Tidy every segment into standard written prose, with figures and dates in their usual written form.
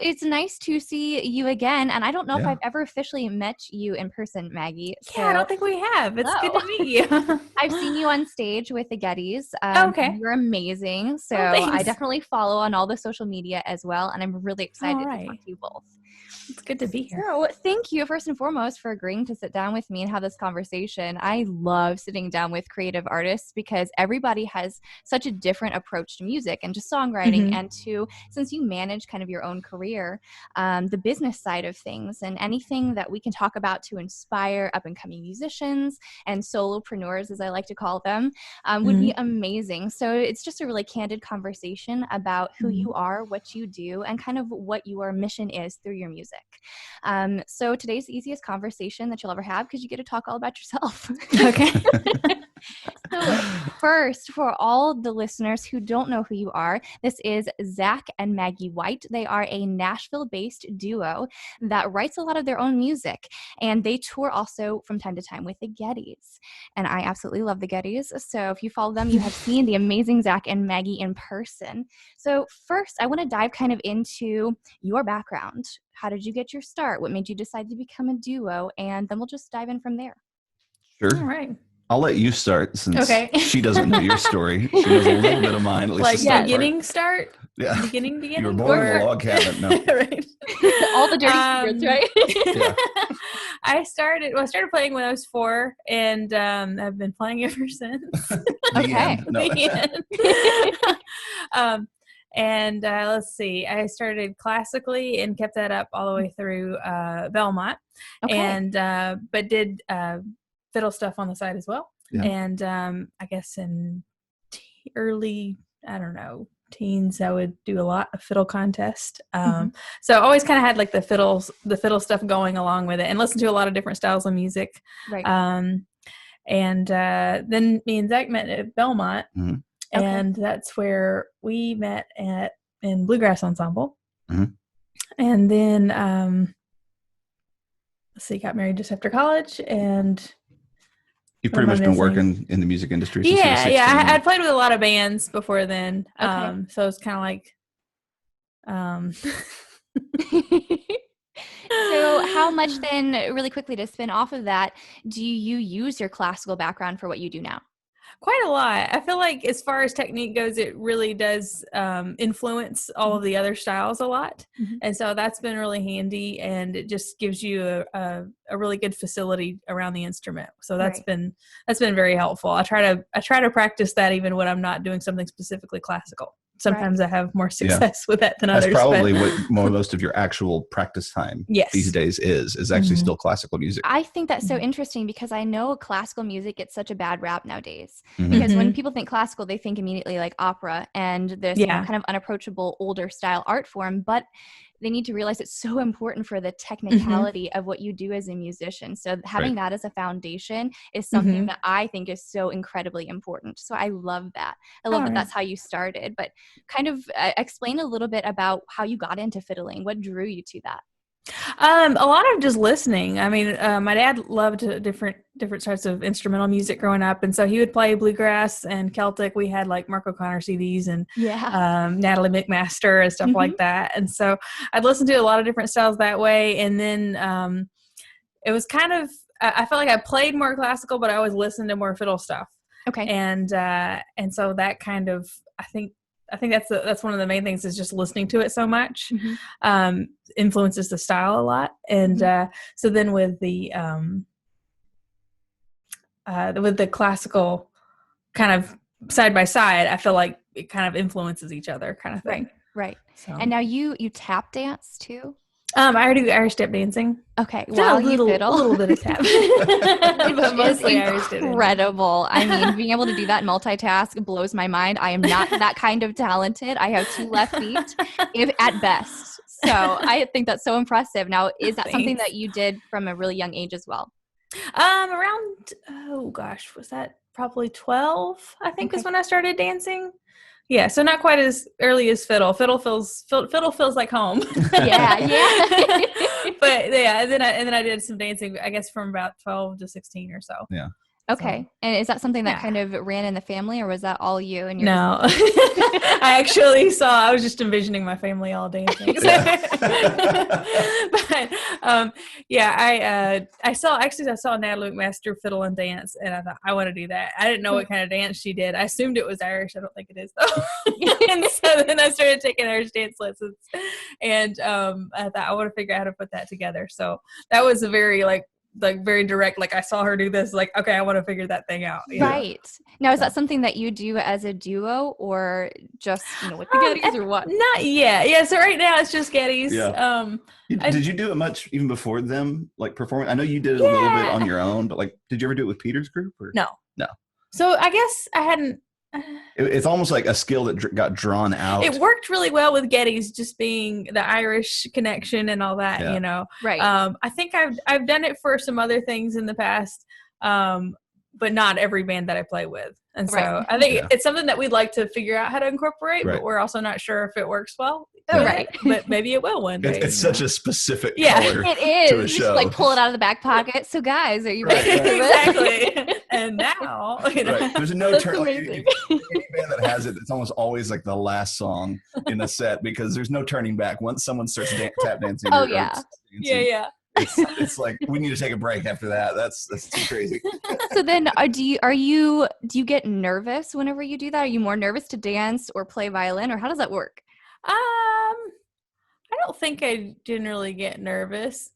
it's nice to see you again. And I don't know if Yeah. I've ever officially met you in person, Maggie. Yeah, I don't think we have. It's good to meet you. I've seen you on stage with the Gettys. Okay. You're amazing. So I definitely follow on all the social media as well. And I'm really excited to talk to you both. It's good to be here. So thank you first and foremost for agreeing to sit down with me and have this conversation. I love sitting down with creative artists because everybody has such a different approach to music and to songwriting and to, since you manage kind of your own career, the business side of things and anything that we can talk about to inspire up and coming musicians and solopreneurs, as I like to call them, would be amazing. So it's just a really candid conversation about who you are, what you do, and kind of what your mission is through your music. So today's the easiest conversation that you'll ever have because you get to talk all about yourself. Okay. So first, for all the listeners who don't know who you are, this is Zach and Maggie White. They are a Nashville-based duo that writes a lot of their own music, and they tour also from time to time with the Gettys. And I absolutely love the Gettys. So if you follow them, you have seen the amazing Zach and Maggie in person. So first, I want to dive kind of into your background. How did you get your start? What made you decide to become a duo? And then we'll just dive in from there. Sure. All right. I'll let you start since she doesn't know your story. She knows a little bit of mine, at least like the start beginning part. start? Yeah. Beginning? You were born in a log cabin. No. Right. All the dirty secrets, right? Yeah. I started playing when I was 4 and I've been playing ever since. Okay. No. And let's see, I started classically and kept that up all the way through Belmont, and but did fiddle stuff on the side as well. Yeah. And I guess in early, I don't know, teens, I would do a lot of fiddle contest. So I always kind of had like the fiddle stuff going along with it, and listened to a lot of different styles of music. Right. And then me and Zach met at Belmont. And that's where we met in Bluegrass Ensemble. And then, let's see, got married just after college. And you've pretty much been working in the music industry since you were 16. Yeah. I'd played with a lot of bands before then. So it's kind of like... So how much then, really quickly to spin off of that, do you use your classical background for what you do now? Quite a lot. I feel like as far as technique goes, it really does influence all of the other styles a lot. And so that's been really handy, and it just gives you a really good facility around the instrument. So that's been very helpful. I try to practice that even when I'm not doing something specifically classical. Sometimes I have more success with that than others. That's probably what most of your actual practice time these days is actually still classical music. I think that's so interesting because I know classical music gets such a bad rap nowadays. Because when people think classical, they think immediately like opera and this kind of unapproachable older style art form. But they need to realize it's so important for the technicality of what you do as a musician. So having that as a foundation is something that I think is so incredibly important. So I love that. I love that that's how you started. But kind of explain a little bit about how you got into fiddling. What drew you to that? A lot of just listening. I mean, my dad loved different types of instrumental music growing up, and so he would play bluegrass and Celtic. We had like Mark O'Connor CDs and Natalie McMaster and stuff like that, and so I'd listen to a lot of different styles that way. And then it was kind of, I felt like I played more classical, but I always listened to more fiddle stuff. Okay, and so that kind of, I think that's one of the main things is just listening to it so much influences the style a lot. And so then with the classical kind of side by side, I feel like it kind of influences each other kind of thing. Right. So. And now you tap dance too? I do Irish step dancing. Okay, well, a little bit of tap, but mostly Irish step. Incredible. I mean, being able to do that and multitask blows my mind. I am not that kind of talented. I have 2 left feet, at best. So I think that's so impressive. Now, is that something that you did from a really young age as well? Around, was that probably 12? I think is when I started dancing. Yeah, so not quite as early as fiddle. Fiddle feels like home. Yeah. But yeah, and then I did some dancing, I guess, from about 12 to 16 or so. Yeah. Okay. So, and is that something that kind of ran in the family, or was that all you? And no, I actually I was just envisioning my family all dancing. But I saw Natalie McMaster fiddle and dance, and I thought, I want to do that. I didn't know what kind of dance she did. I assumed it was Irish. I don't think it is though. And so then I started taking Irish dance lessons, and I thought, I want to figure out how to put that together. So that was a very very direct, I saw her do this, okay, I want to figure that thing out. Right. Now, is that something that you do as a duo, or just, with the Gettys, or what? Not yet. Yeah, so right now it's just Gettys. Yeah. Did you do it much even before them, performing? I know you did it a little bit on your own, but did you ever do it with Peter's group? Or? No. No. So I guess I hadn't. It's almost like a skill that got drawn out. It worked really well with Gettys, just being the Irish connection and all that, Right. I think I've done it for some other things in the past, but not every band that I play with. And so I think it's something that we'd like to figure out how to incorporate, but we're also not sure if it works well. Right. But maybe it will one day. It's such a specific color it is. To a you show. Just pull it out of the back pocket. So guys, are you ready for this? Exactly. And now, there's no turn. Any band that has it, it's almost always the last song in the set, because there's no turning back once someone starts tap dancing. Oh yeah. Yeah. It's like, we need to take a break after that. That's too crazy. So then do you get nervous whenever you do that? Are you more nervous to dance or play violin, or how does that work? I don't think I generally get nervous.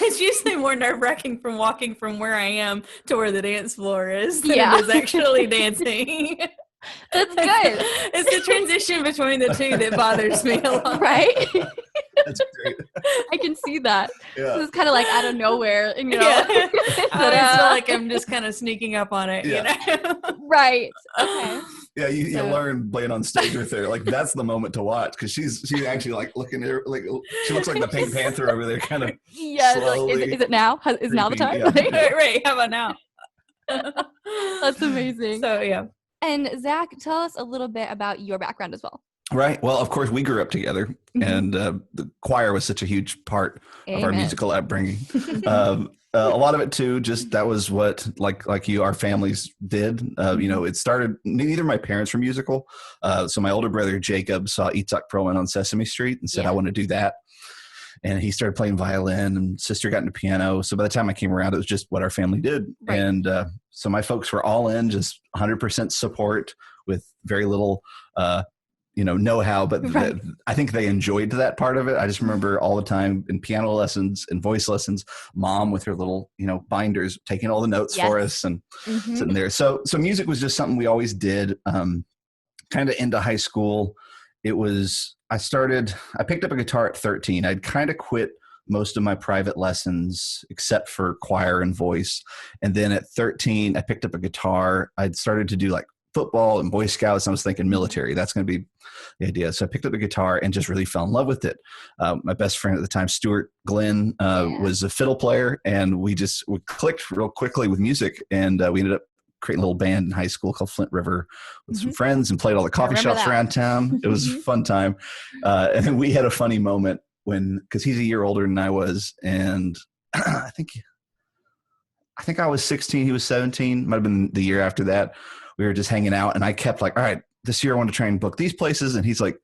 It's usually more nerve-wracking from walking from where I am to where the dance floor is than it is actually dancing. That's good. It's the transition between the two that bothers me a lot. Right? That's great. I can see that. Yeah. It's kind of out of nowhere. And, I always feel like I'm just kind of sneaking up on it, Right. Okay. Yeah, you learn playing on stage with her. That's the moment to watch, because she's actually looking at her, she looks like the Pink Panther over there, kind of. Yeah, slowly is it now? Is now the time? Yeah. Right, how about now? That's amazing. So, yeah. And Zach, tell us a little bit about your background as well. Right. Well, of course, we grew up together, and the choir was such a huge part of our musical upbringing. A lot of it too, just that was what like you, our families did. It started. Neither of my parents were musical, so my older brother Jacob saw Itzhak Perlman on Sesame Street and said, "I want to do that." And he started playing violin, and sister got into piano. So by the time I came around, it was just what our family did. Right. And so my folks were all in, just 100% support with very little, know-how. But I think they enjoyed that part of it. I just remember all the time in piano lessons and voice lessons, Mom with her little, binders, taking all the notes for us and sitting there. So music was just something we always did. Kind of into high school, I picked up a guitar at 13. I'd kind of quit most of my private lessons except for choir and voice. And then at 13, I picked up a guitar. I'd started to do football and Boy Scouts. And I was thinking military, that's going to be the idea. So I picked up a guitar and just really fell in love with it. My best friend at the time, Stuart Glenn, was a fiddle player, and we clicked real quickly with music. And we ended up creating a little band in high school called Flint River with some friends, and played all the coffee shops around town. It was a fun time. And then we had a funny moment because he's a year older than I was. And I think I was 16, he was 17, might've been the year after that. We were just hanging out, and I kept all right, this year I want to try and book these places. And he's like,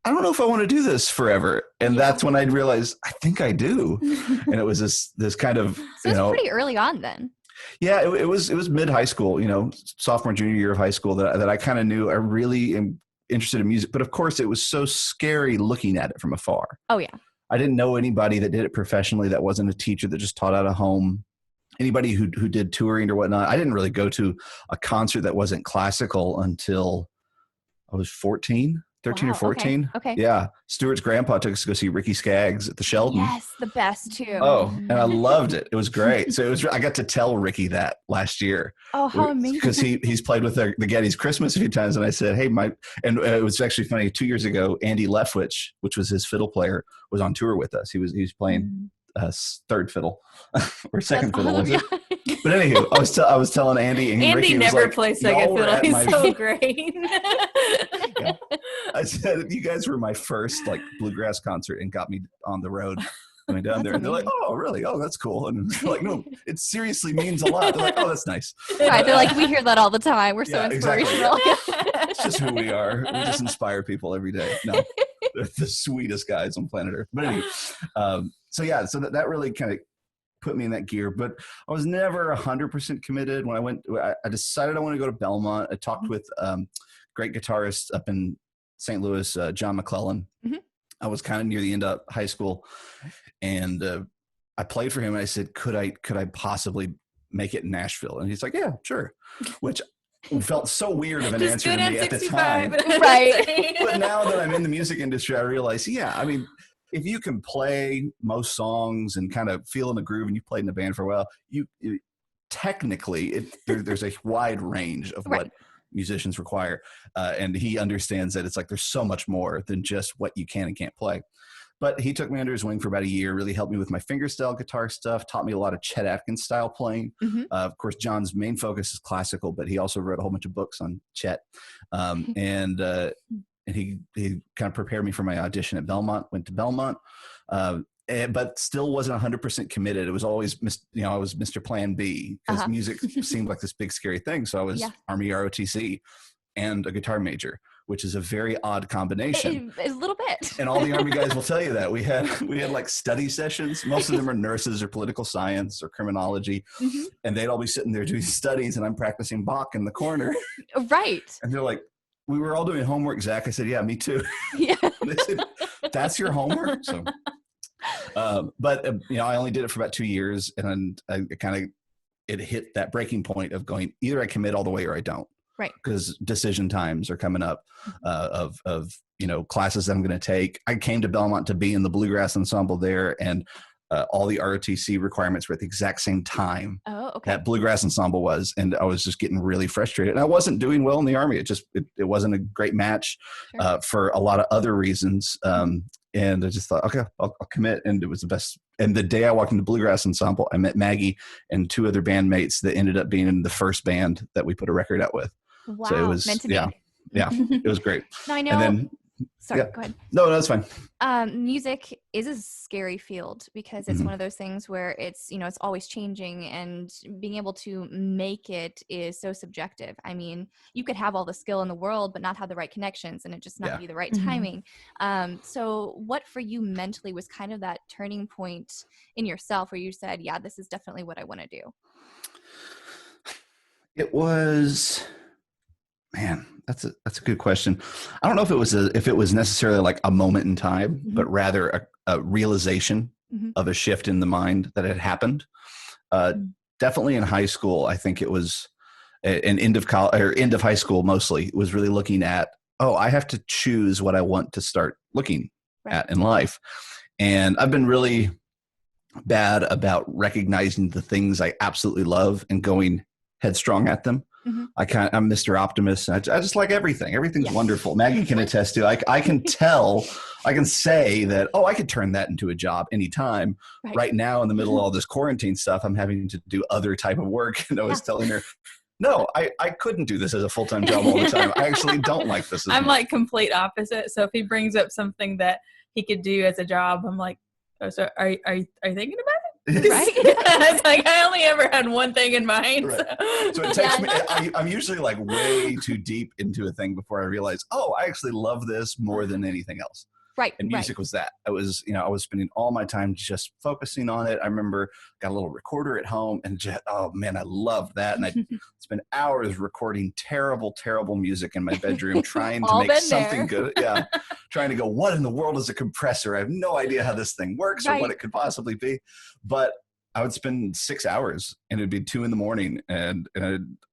I don't know if I want to do this forever. And that's when I'd realized, I think I do. And it was this kind of, so it's pretty early on then. Yeah, it was mid high school, sophomore, junior year of high school that I kind of knew I really am interested in music. But of course, it was so scary looking at it from afar. Oh, yeah. I didn't know anybody that did it professionally, that wasn't a teacher, that just taught out of home. Anybody who did touring or whatnot. I didn't really go to a concert that wasn't classical until I was 13 or 14. Okay. Yeah. Stuart's grandpa took us to go see Ricky Skaggs at the Sheldon. Yes, the best too. Oh, and I loved it. It was great. So I got to tell Ricky that last year. Oh, how amazing. Because he's played with the Gettys Christmas a few times. And I said, hey, and it was actually funny. 2 years ago, Andy Leftwich, which was his fiddle player, was on tour with us. He was playing third fiddle or second fiddle, was it? But anywho, I was telling Andy, and Andy Ricky never plays second fiddle. He's so great. I said, you guys were my first bluegrass concert and got me on the road. coming down there. And they're like, oh, really? Oh, that's cool. And they're like, no, it seriously means a lot. They're like, oh, that's nice. Right. They're like, we hear that all the time. We're so inspirational. Exactly. It's just who we are. We just inspire people every day. No, they're the sweetest guys on planet Earth. But anyway, so that really kind of put me in that gear, but I was never 100% committed. When I decided I want to go to Belmont. I talked with great guitarist up in St. Louis, John McClellan. Mm-hmm. I was kind of near the end of high school, and I played for him, and I said, could I possibly make it in Nashville? And he's like, yeah, sure. Which felt so weird of an answer to me at the time. Right. But now that I'm in the music industry, I realize, I mean, if you can play most songs and kind of feel in the groove, and you played in a band for a while, technically there's a wide range of what musicians require. And he understands that it's like there's so much more than just what you can and can't play. But he took me under his wing for about a year, really helped me with my fingerstyle guitar stuff, taught me a lot of Chet Atkins style playing. Mm-hmm. Of course, John's main focus is classical, but he also wrote a whole bunch of books on Chet. And he kind of prepared me for my audition at Belmont, went to Belmont, but still wasn't 100% committed. It was always, I was Mr. Plan B, because music seemed like this big scary thing. So I was Army ROTC and a guitar major, which is a very odd combination. A little bit. And all the Army guys will tell you that. We had like study sessions. Most of them are nurses or political science or criminology. Mm-hmm. And they'd all be sitting there doing studies, and I'm practicing Bach in the corner. Right. And they're like, we were all doing homework, Zach. I said, yeah, me too. Yeah. They said, that's your homework? So, but I only did it for about 2 years, and it hit that breaking point of going, either I commit all the way or I don't. Right. Because decision times are coming up of classes that I'm going to take. I came to Belmont to be in the bluegrass ensemble there, and all the ROTC requirements were at the exact same time that bluegrass ensemble was. And I was just getting really frustrated. And I wasn't doing well in the Army. It wasn't a great match for a lot of other reasons. And I just thought, okay, I'll commit. And it was the best. And the day I walked into bluegrass ensemble, I met Maggie and 2 other bandmates that ended up being in the first band that we put a record out with. Wow. So it was, meant to be. Yeah, it was great. Now I know. And then, sorry, go ahead. No, that's fine. Music is a scary field, because it's one of those things where it's always changing, and being able to make it is so subjective. I mean, you could have all the skill in the world, but not have the right connections, and it just not be the right timing. So what for you mentally was kind of that turning point in yourself where you said, yeah, this is definitely what I want to do? It was... Man, that's a good question. I don't know if it was necessarily like a moment in time, but rather a realization of a shift in the mind that had happened. Definitely in high school, I think it was an end of college or end of high school. Mostly, it was really looking at, I have to choose what I want to start looking at in life, and I've been really bad about recognizing the things I absolutely love and going headstrong at them. I'm Mr. Optimist. I just like everything. Everything's wonderful. Maggie can attest to. I can say that, I could turn that into a job anytime. Right now, in the middle of all this quarantine stuff, I'm having to do other type of work. And I was telling her, no, I couldn't do this as a full-time job all the time. I actually don't like this. I'm like complete opposite. So if he brings up something that he could do as a job, I'm like, so are you thinking about it? Right? It's like I only ever had one thing in mind. Right. So it takes me. I'm usually like way too deep into a thing before I realize, I actually love this more than anything else. Right. And music was that. I was spending all my time just focusing on it. I remember got a little recorder at home, and just, I loved that. And I spent hours recording terrible, terrible music in my bedroom, trying to make something good. Yeah. Trying to go, what in the world is a compressor? I have no idea how this thing works or what it could possibly be. But I would spend 6 hours, and it'd be 2 a.m. and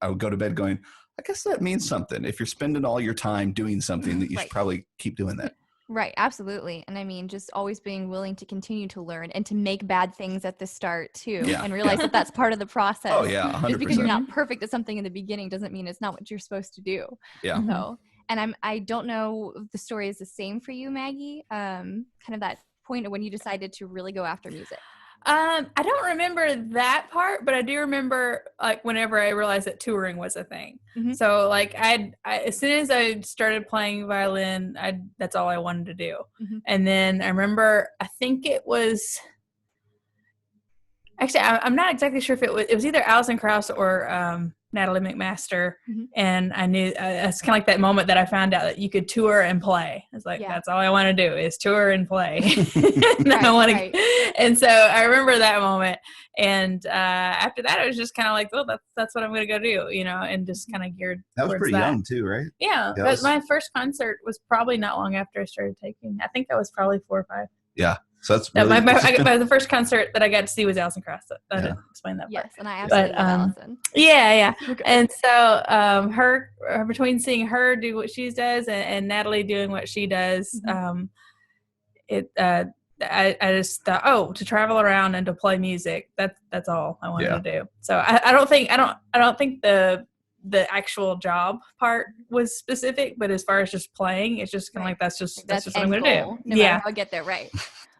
I would go to bed going, I guess that means something. If you're spending all your time doing something, that you should probably keep doing that. Right. Absolutely. And I mean, just always being willing to continue to learn and to make bad things at the start too, and realize that that's part of the process. Oh yeah. 100%. Just because you're not perfect at something in the beginning doesn't mean it's not what you're supposed to do. Yeah. So, and I don't know if the story is the same for you, Maggie, kind of that point of when you decided to really go after music. I don't remember that part, but I do remember like whenever I realized that touring was a thing. So like I as soon as I started playing violin, that's all I wanted to do. And then I remember, I think it was Actually, I'm not exactly sure if it was either Alison Krauss or Natalie McMaster. Mm-hmm. And I knew it's kind of like that moment that I found out that you could tour and play. It's like, that's all I want to do is tour and play. And so I remember that moment. And after that, it was just kind of like, oh, that's what I'm going to go do, and just kind of geared That was pretty young too, right? Yeah. But my first concert was probably not long after I started taking. I think I was probably 4 or 5. Yeah. So that's really the first concert that I got to see was Alison Krauss. I didn't explain that part. Yes, and I absolutely love Alison. Yeah. And so her between seeing her do what she does and Natalie doing what she does, I just thought, to travel around and to play music, that's all I wanted to do. So I don't think the actual job part was specific, but as far as just playing, it's just kind of like that's just what I'm going to do. No matter how I get there, right?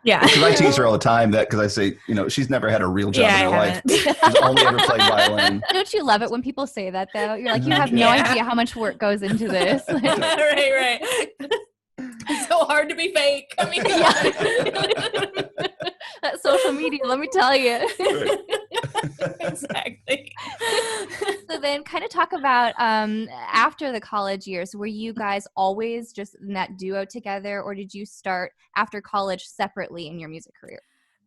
Yeah. Because I tease her all the time because I say, she's never had a real job in her life. She's only ever played violin. Don't you love it when people say that, though? You're like, you have no idea how much work goes into this. Right. It's so hard to be fake. I mean, that social media, let me tell you. Exactly. So then kind of talk about after the college years, were you guys always just in that duo together, or did you start after college separately in your music career?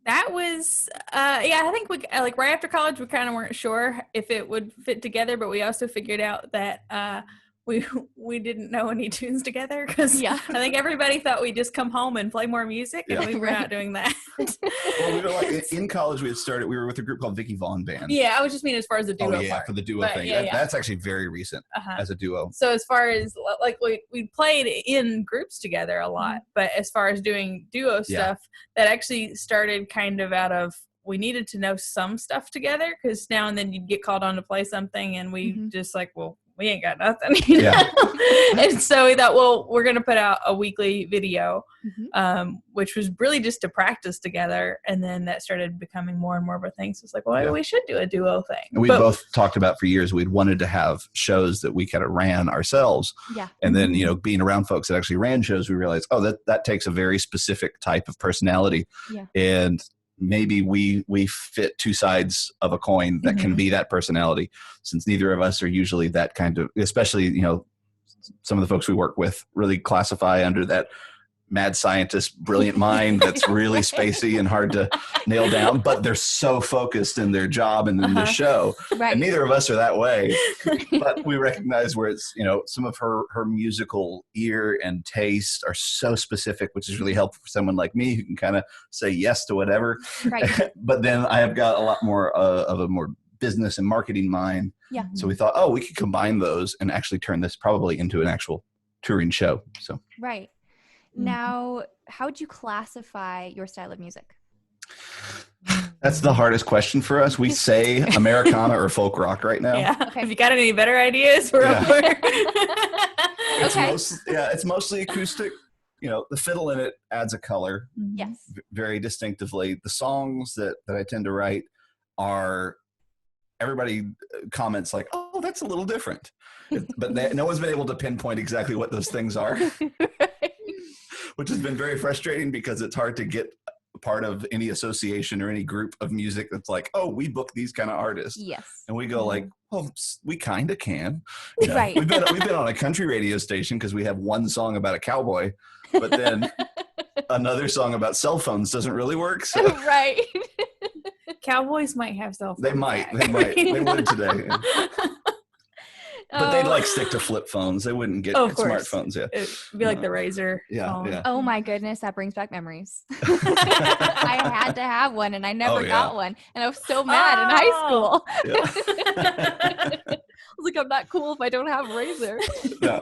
That was, I think we right after college, we kind of weren't sure if it would fit together, but we also figured out that we didn't know any tunes together because I think everybody thought we'd just come home and play more music, and we were not doing that. Well, we were in college. We were with a group called Vicky Vaughn Band. Yeah, I was just meaning as far as the duo part. For the duo thing. That's actually very recent as a duo. So as far as we played in groups together a lot, but as far as doing duo stuff, that actually started kind of out of, we needed to know some stuff together because now and then you'd get called on to play something and we just we ain't got nothing. And so we thought, well, we're going to put out a weekly video, which was really just to practice together. And then that started becoming more and more of a thing. So it's like, well, we should do a duo thing. And we both talked about for years, we'd wanted to have shows that we kind of ran ourselves. Yeah. And then, being around folks that actually ran shows, we realized, that takes a very specific type of personality. Yeah. And maybe we fit two sides of a coin that can be that personality, since neither of us are usually that kind of, especially, some of the folks we work with really classify under that mad scientist, brilliant mind that's really spacey and hard to nail down, but they're so focused in their job and in the show. Right. And neither of us are that way, but we recognize where it's, some of her musical ear and taste are so specific, which is really helpful for someone like me who can kind of say yes to whatever. Right. But then I have got a lot more of a more business and marketing mind. Yeah. So we thought, we could combine those and actually turn this probably into an actual touring show. So. Right. Now, how would you classify your style of music? That's the hardest question for us. We say Americana or folk rock right now. Yeah. Okay. Have you got any better ideas? We're up there. It's mostly acoustic. The fiddle in it adds a color. Yes. Very distinctively. The songs that I tend to write are, everybody comments like, oh, that's a little different. But no one's been able to pinpoint exactly what those things are. Which has been very frustrating because it's hard to get part of any association or any group of music that's like, we book these kind of artists. Yes. And we go like, well, we kind of can. Right. We've been on a country radio station because we have one song about a cowboy, but then another song about cell phones doesn't really work. So. Right. Cowboys might have cell phones. They might. They would today. But they'd stick to flip phones. They wouldn't get smartphones. Yeah, it'd be like the Razor. Yeah. Oh my goodness, that brings back memories. I had to have one, and I never got one, and I was so mad in high school. I was like, I'm not cool if I don't have a Razor. Yeah.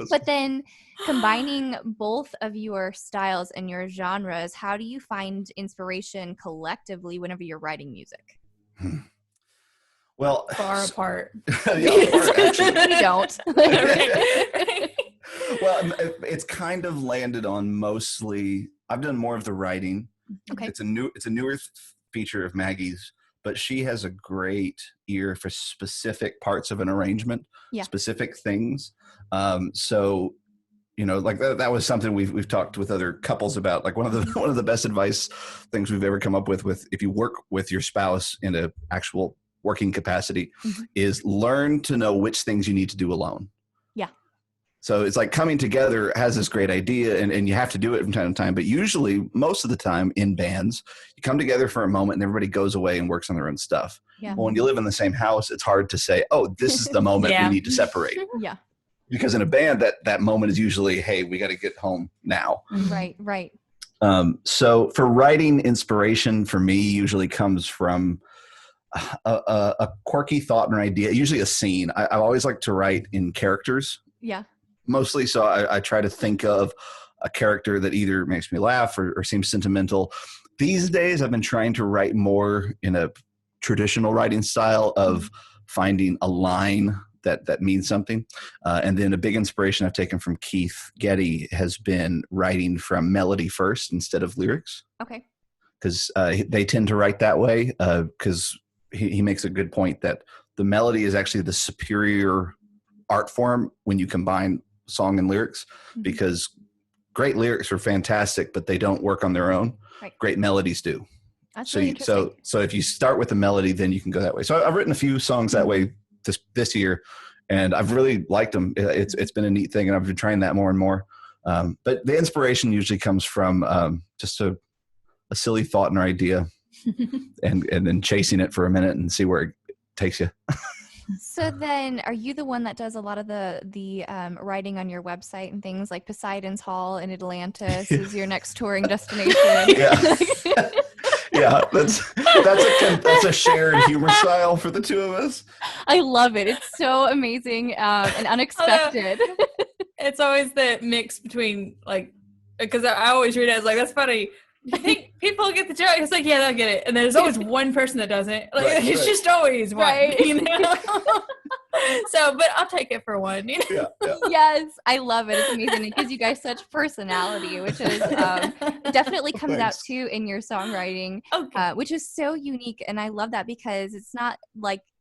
But then, combining both of your styles and your genres, how do you find inspiration collectively whenever you're writing music? Well, far apart. We don't. Well, it's kind of landed on mostly. I've done more of the writing. Okay. It's a newer feature of Maggie's, but she has a great ear for specific parts of an arrangement, specific things. So like that was something we've talked with other couples about. Like one of the best advice things we've ever come up with if you work with your spouse in a actual working capacity is learn to know which things you need to do alone. Yeah. So it's like coming together has this great idea and you have to do it from time to time. But usually most of the time in bands, you come together for a moment and everybody goes away and works on their own stuff. Yeah. Well, when you live in the same house, it's hard to say, oh, this is the moment we need to separate. Yeah. Because in a band, that moment is usually, hey, we got to get home now. Right. So for writing, inspiration for me usually comes from a quirky thought or idea, usually a scene. I always like to write in characters. Yeah. Mostly. So I try to think of a character that either makes me laugh or seems sentimental. These days, I've been trying to write more in a traditional writing style of finding a line that means something. And then a big inspiration I've taken from Keith Getty has been writing from melody first instead of lyrics. Okay. Because they tend to write that way because he makes a good point that the melody is actually the superior art form when you combine song and lyrics, because great lyrics are fantastic, but they don't work on their own. Right. Great melodies do. That's really interesting. So if you start with a melody, then you can go that way. So I've written a few songs that way this year, and I've really liked them. It's been a neat thing, and I've been trying that more and more. But the inspiration usually comes from just a silly thought and idea, and then chasing it for a minute and see where it takes you. So then, are you the one that does a lot of the writing on your website and things like Poseidon's Hall in Atlantis is your next touring destination? Yeah. Yeah, that's a shared humor style for the two of us. I love it. It's so amazing and unexpected. It's always the mix between because I always read it as that's funny. I think people get the joke. It's like, yeah, they'll get it. And there's always one person that doesn't. It's just always one. Right. So, but I'll take it for one. Yeah. Yes, I love it. It's amazing. It gives you guys such personality, which is definitely comes out too in your songwriting, which is so unique. And I love that because it's not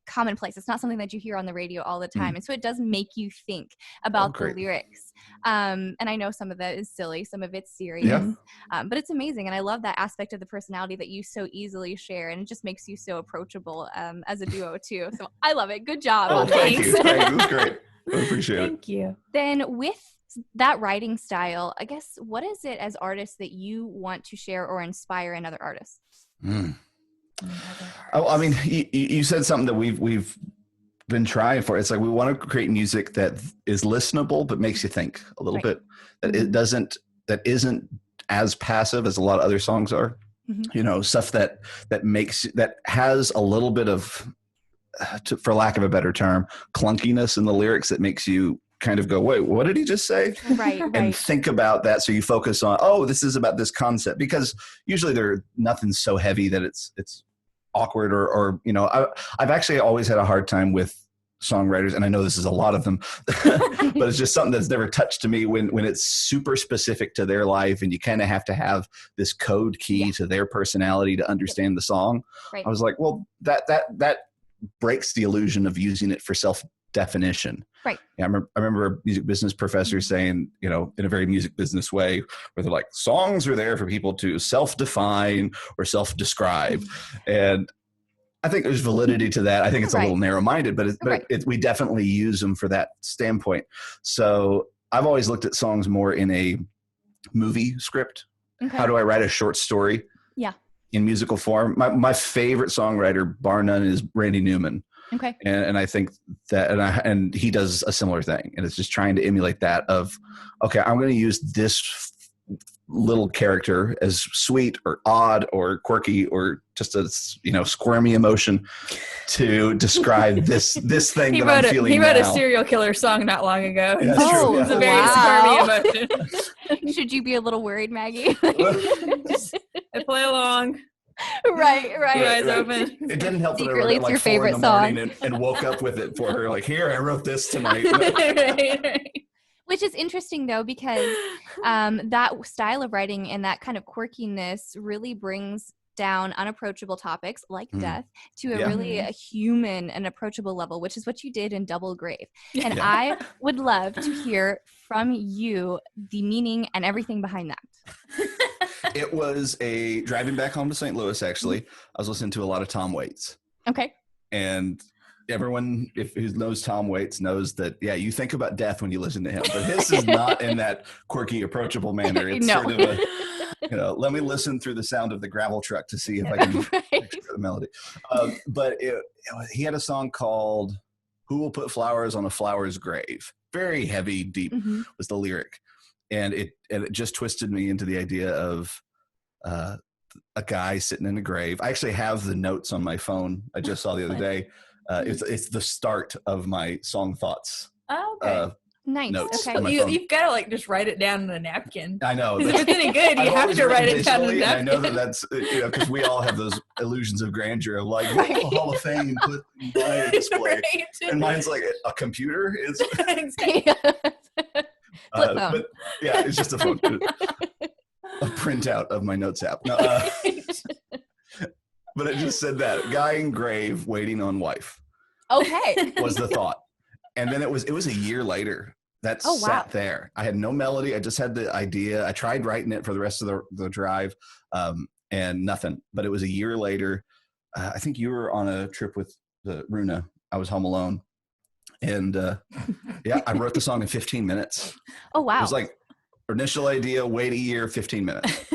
commonplace. It's not something that you hear on the radio all the time. And so it does make you think about the lyrics. And I know some of that is silly, some of it's serious, but it's amazing. And I love that aspect of the personality that you so easily share. And it just makes you so approachable as a duo too. So I love it. Good job. Oh, thanks. Thank you. It was great. I appreciate it. Thank you. Then with that writing style, I guess, what is it as artists that you want to share or inspire in other artists? Oh, I mean, you said something that we've been trying for. It's like we want to create music that is listenable but makes you think a little bit. That isn't as passive as a lot of other songs are. Stuff that has a little bit of, for lack of a better term, clunkiness in the lyrics that makes you kind of go, wait, what did he just say? Right. And think about that. So you focus on, this is about this concept, because usually nothing's so heavy that it's awkward or I've actually always had a hard time with songwriters, and I know this is a lot of them, but it's just something that's never touched to me when it's super specific to their life and you kind of have to have this code key to their personality to understand the song. Right. I was like, well, that breaks the illusion of using it for self-definition. Right. Yeah, I remember a music business professor saying, in a very music business way, where they're like, songs are there for people to self-define or self-describe. And I think there's validity to that. I think it's a little narrow-minded, but we definitely use them for that standpoint. So I've always looked at songs more in a movie script. Okay. How do I write a short story? Yeah. In musical form? My favorite songwriter, bar none, is Randy Newman. Okay. And I think that, and he does a similar thing, and it's just trying to emulate that of, okay, I'm going to use this little character as sweet or odd or quirky or just a squirmy emotion to describe this thing that I'm feeling. He wrote a serial killer song not long ago. Yeah, oh, it's a very squirmy emotion. Should you be a little worried, Maggie? I play along. Right. Eyes open. It didn't help that I Secretly, wrote it it's your favorite song, and woke up with it for her. Like, here, I wrote this tonight. Right. Which is interesting, though, because that style of writing and that kind of quirkiness really brings down unapproachable topics like death to a really a human and approachable level, which is what you did in Double Grave. And I would love to hear from you the meaning and everything behind that. It was driving back home to St. Louis, actually. I was listening to a lot of Tom Waits. Okay. And everyone who knows Tom Waits knows that, you think about death when you listen to him, but his is not in that quirky, approachable manner. It's sort of let me listen through the sound of the gravel truck to see if I can picture the melody. But he had a song called "Who Will Put Flowers on a Flower's Grave." Very heavy, deep was the lyric. And it just twisted me into the idea of a guy sitting in a grave. I actually have the notes on my phone. I just saw the other day. It's the start of my song thoughts. Oh, okay. Nice. Notes. Okay. You've got to like just write it down on a napkin. I know. If it's any good, you have to write it down on a napkin. I know that's because we all have those illusions of grandeur of like Hall of Fame put my display, and mine's like a computer is. But it's just a phone. A printout of my notes app. No, but it just said that guy in grave waiting on wife. Okay. Was the thought. And then it was a year later that sat there. I had no melody. I just had the idea. I tried writing it for the rest of the drive and nothing. But it was a year later. I think you were on a trip with Runa. I was home alone. And I wrote the song in 15 minutes. Oh, wow. It was like initial idea, wait a year, 15 minutes.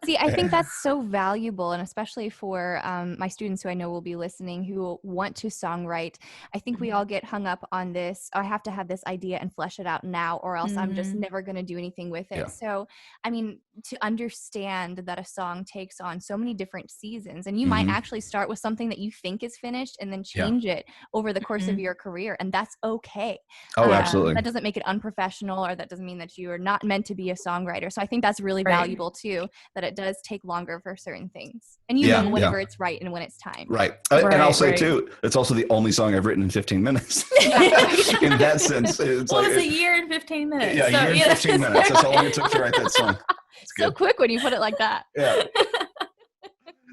See, I think that's so valuable, and especially for my students who I know will be listening who want to songwrite. I think we all get hung up on this, I have to have this idea and flesh it out now, or else I'm just never going to do anything with it. Yeah. So, I mean, to understand that a song takes on so many different seasons, and you might actually start with something that you think is finished and then change it over the course of your career, and that's okay. Oh, absolutely. That doesn't make it unprofessional, or that doesn't mean that you are not meant to be a songwriter. So I think that's really valuable too, that it does take longer for certain things, and you know whenever it's right and when it's time. Right. And I'll say too, it's also the only song I've written in 15 minutes. In that sense, it's a year and 15 minutes. Yeah, a year and 15 minutes. That's how long it took to write that song. It's so quick when you put it like that. Yeah.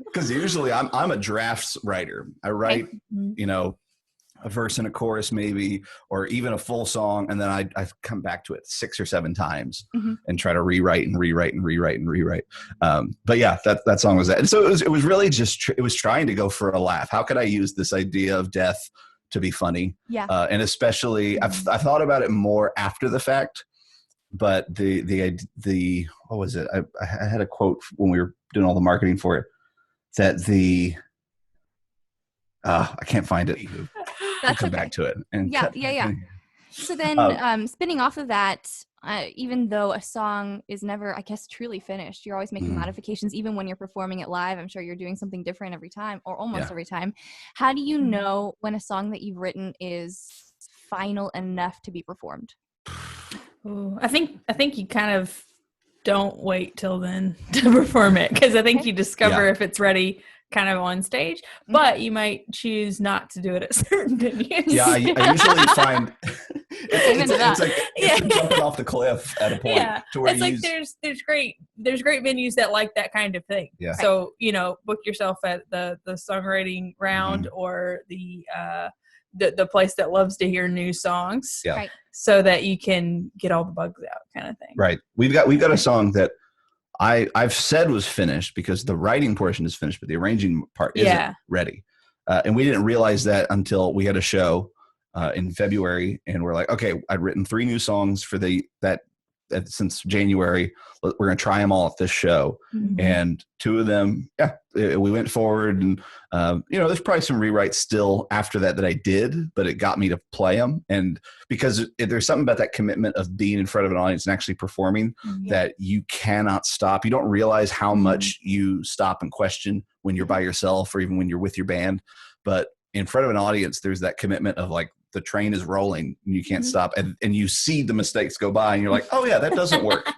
Because usually I'm a drafts writer. I write, a verse and a chorus maybe, or even a full song, and then I come back to it 6 or 7 times and try to rewrite. But yeah, that song was that. And so it was really just it was trying to go for a laugh. How could I use this idea of death to be funny? Yeah. And especially I've thought about it more after the fact. But the what was it? I had a quote when we were doing all the marketing for it that I can't find it. I'll come back to it. And yeah. So then spinning off of that, even though a song is never, I guess, truly finished, you're always making modifications. Even when you're performing it live, I'm sure you're doing something different every time, or almost every time. How do you know when a song that you've written is final enough to be performed? Ooh, I think you kind of don't wait till then to perform it, because I think you discover if it's ready kind of on stage, but you might choose not to do it at certain venues. Yeah, I usually find it's like jumping off the cliff at a point to where it's like there's great venues that like that kind of thing. Yeah. So book yourself at the songwriting round or the place that loves to hear new songs. Yeah. Right. So that you can get all the bugs out, kind of thing. Right. We've got a song that I've said was finished because the writing portion is finished, but the arranging part isn't ready. And we didn't realize that until we had a show in February, and we're like, okay, I'd written 3 new songs for that since January. We're going to try them all at this show. And 2 of them, we went forward, and there's probably some rewrites still after that I did, but it got me to play them. And because there's something about that commitment of being in front of an audience and actually performing that you cannot stop. You don't realize how much you stop and question when you're by yourself or even when you're with your band. But in front of an audience, there's that commitment of like, the train is rolling and you can't stop, and you see the mistakes go by and you're like, oh yeah, that doesn't work.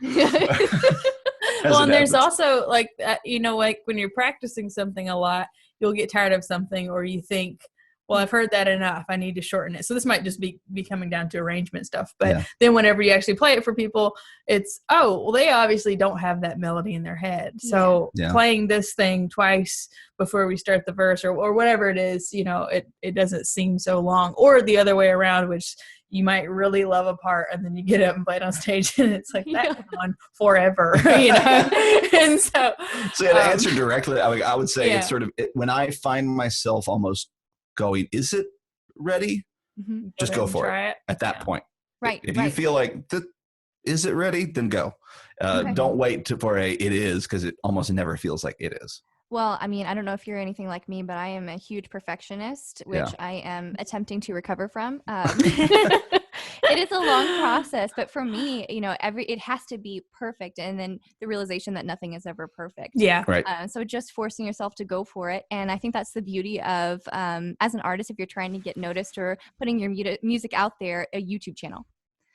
Well, and there's also like like when you're practicing something a lot, you'll get tired of something, or you think, well, I've heard that enough. I need to shorten it. So this might just be coming down to arrangement stuff. But then whenever you actually play it for people, it's, oh, well, they obviously don't have that melody in their head. So playing this thing twice before we start the verse or whatever it is, you know, it doesn't seem so long. Or the other way around, which you might really love a part and then you get up and play it on stage and it's like that went on forever, you know? And so to answer directly, I would say it's sort of, when I find myself almost going, is it ready? Just go for it at that point. Right. If you feel like, is it ready? Then go. Don't wait for it is, because it almost never feels like it is. Well, I mean, I don't know if you're anything like me, but I am a huge perfectionist, which I am attempting to recover from. It is a long process, but for me, you know, it has to be perfect. And then the realization that nothing is ever perfect. Yeah. Right. So just forcing yourself to go for it. And I think that's the beauty of, as an artist, if you're trying to get noticed or putting your music out there, a YouTube channel.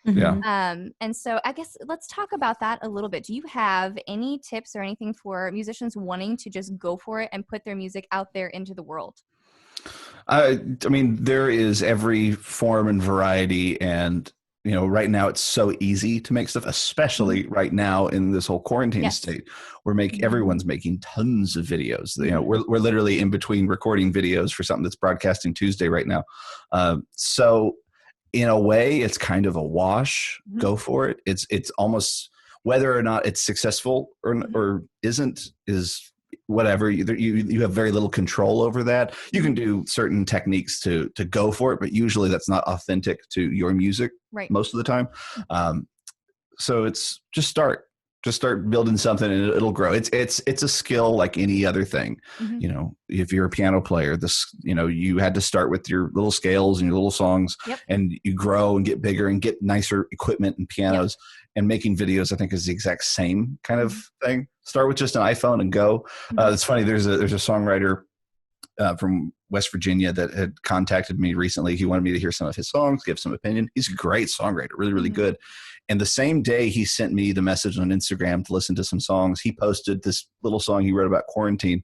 Yeah. And so I guess let's talk about that a little bit. Do you have any tips or anything for musicians wanting to just go for it and put their music out there into the world? I mean, there is every form and variety, and you know, right now it's so easy to make stuff, especially right now in this whole quarantine state. Everyone's making tons of videos. You know, we're literally in between recording videos for something that's broadcasting Tuesday right now. So in a way, it's kind of a wash. Go for it. It's almost, whether or not it's successful or isn't is whatever. You have very little control over that. You can do certain techniques to go for it, but usually that's not authentic to your music most of the time. So it's just start building something and it'll grow. It's a skill like any other thing. You know, if you're a piano player, you had to start with your little scales and your little songs, and you grow and get bigger and get nicer equipment and pianos. And making videos, I think, is the exact same kind of thing. Start with just an iPhone and go. It's funny. There's a songwriter from West Virginia that had contacted me recently. He wanted me to hear some of his songs, give some opinion. He's a great songwriter, really, really good. And the same day he sent me the message on Instagram to listen to some songs, he posted this little song he wrote about quarantine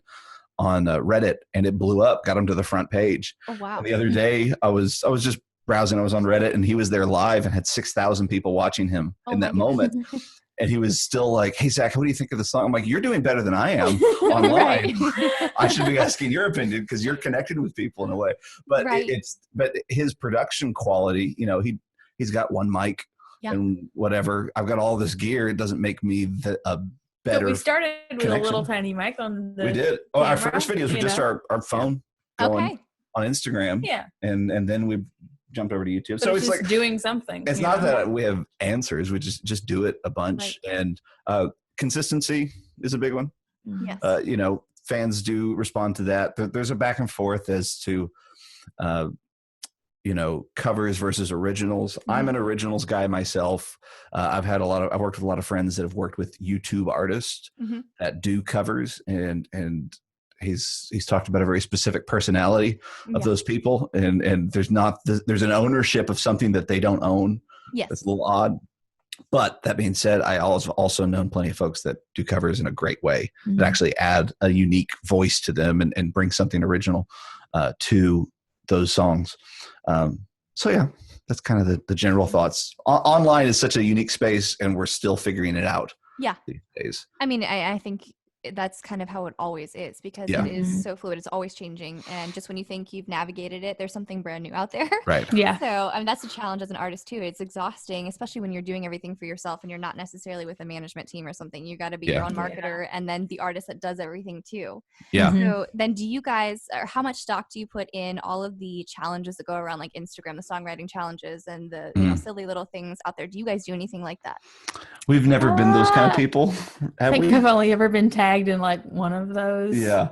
on Reddit, and it blew up, got him to the front page. Oh, wow. And the other day I was just browsing. I was on Reddit, and he was there live and had 6,000 people watching him in that moment. And he was still like, hey, Zach, what do you think of the song? I'm like, you're doing better than I am online. I should be asking your opinion because you're connected with people in a way. But but his production quality, you know, he's got one mic and whatever. I've got all this gear. It doesn't make me a better. So we started with a little tiny mic on the. We did. Oh, our first videos were just our phone going on Instagram. Yeah. And then we jumped over to YouTube. So it's like doing something. It's not that we have answers. We just do it a bunch. And consistency is a big one. Yes. You know, fans do respond to that. There's a back and forth as to, you know, covers versus originals. I'm an originals guy myself. I've worked with a lot of friends that have worked with YouTube artists that do covers, and he's talked about a very specific personality of those people, and there's an ownership of something that they don't own. Yes. That's a little odd. But that being said, I also known plenty of folks that do covers in a great way, that actually add a unique voice to them and bring something original to those songs. So yeah, that's kind of the general thoughts. Online is such a unique space, and we're still figuring it out these days. I mean, I think that's kind of how it always is, because it is so fluid. It's always changing. And just when you think you've navigated it, there's something brand new out there. Right. Yeah. So, I mean, that's a challenge as an artist too. It's exhausting, especially when you're doing everything for yourself and you're not necessarily with a management team or something. You got to be your own marketer and then the artist that does everything too. Yeah. So then do you guys, or how much stock do you put in all of the challenges that go around, like Instagram, the songwriting challenges and the you know, silly little things out there? Do you guys do anything like that? We've never been those kind of people. I think I've only ever been tagged in like one of those. Yeah.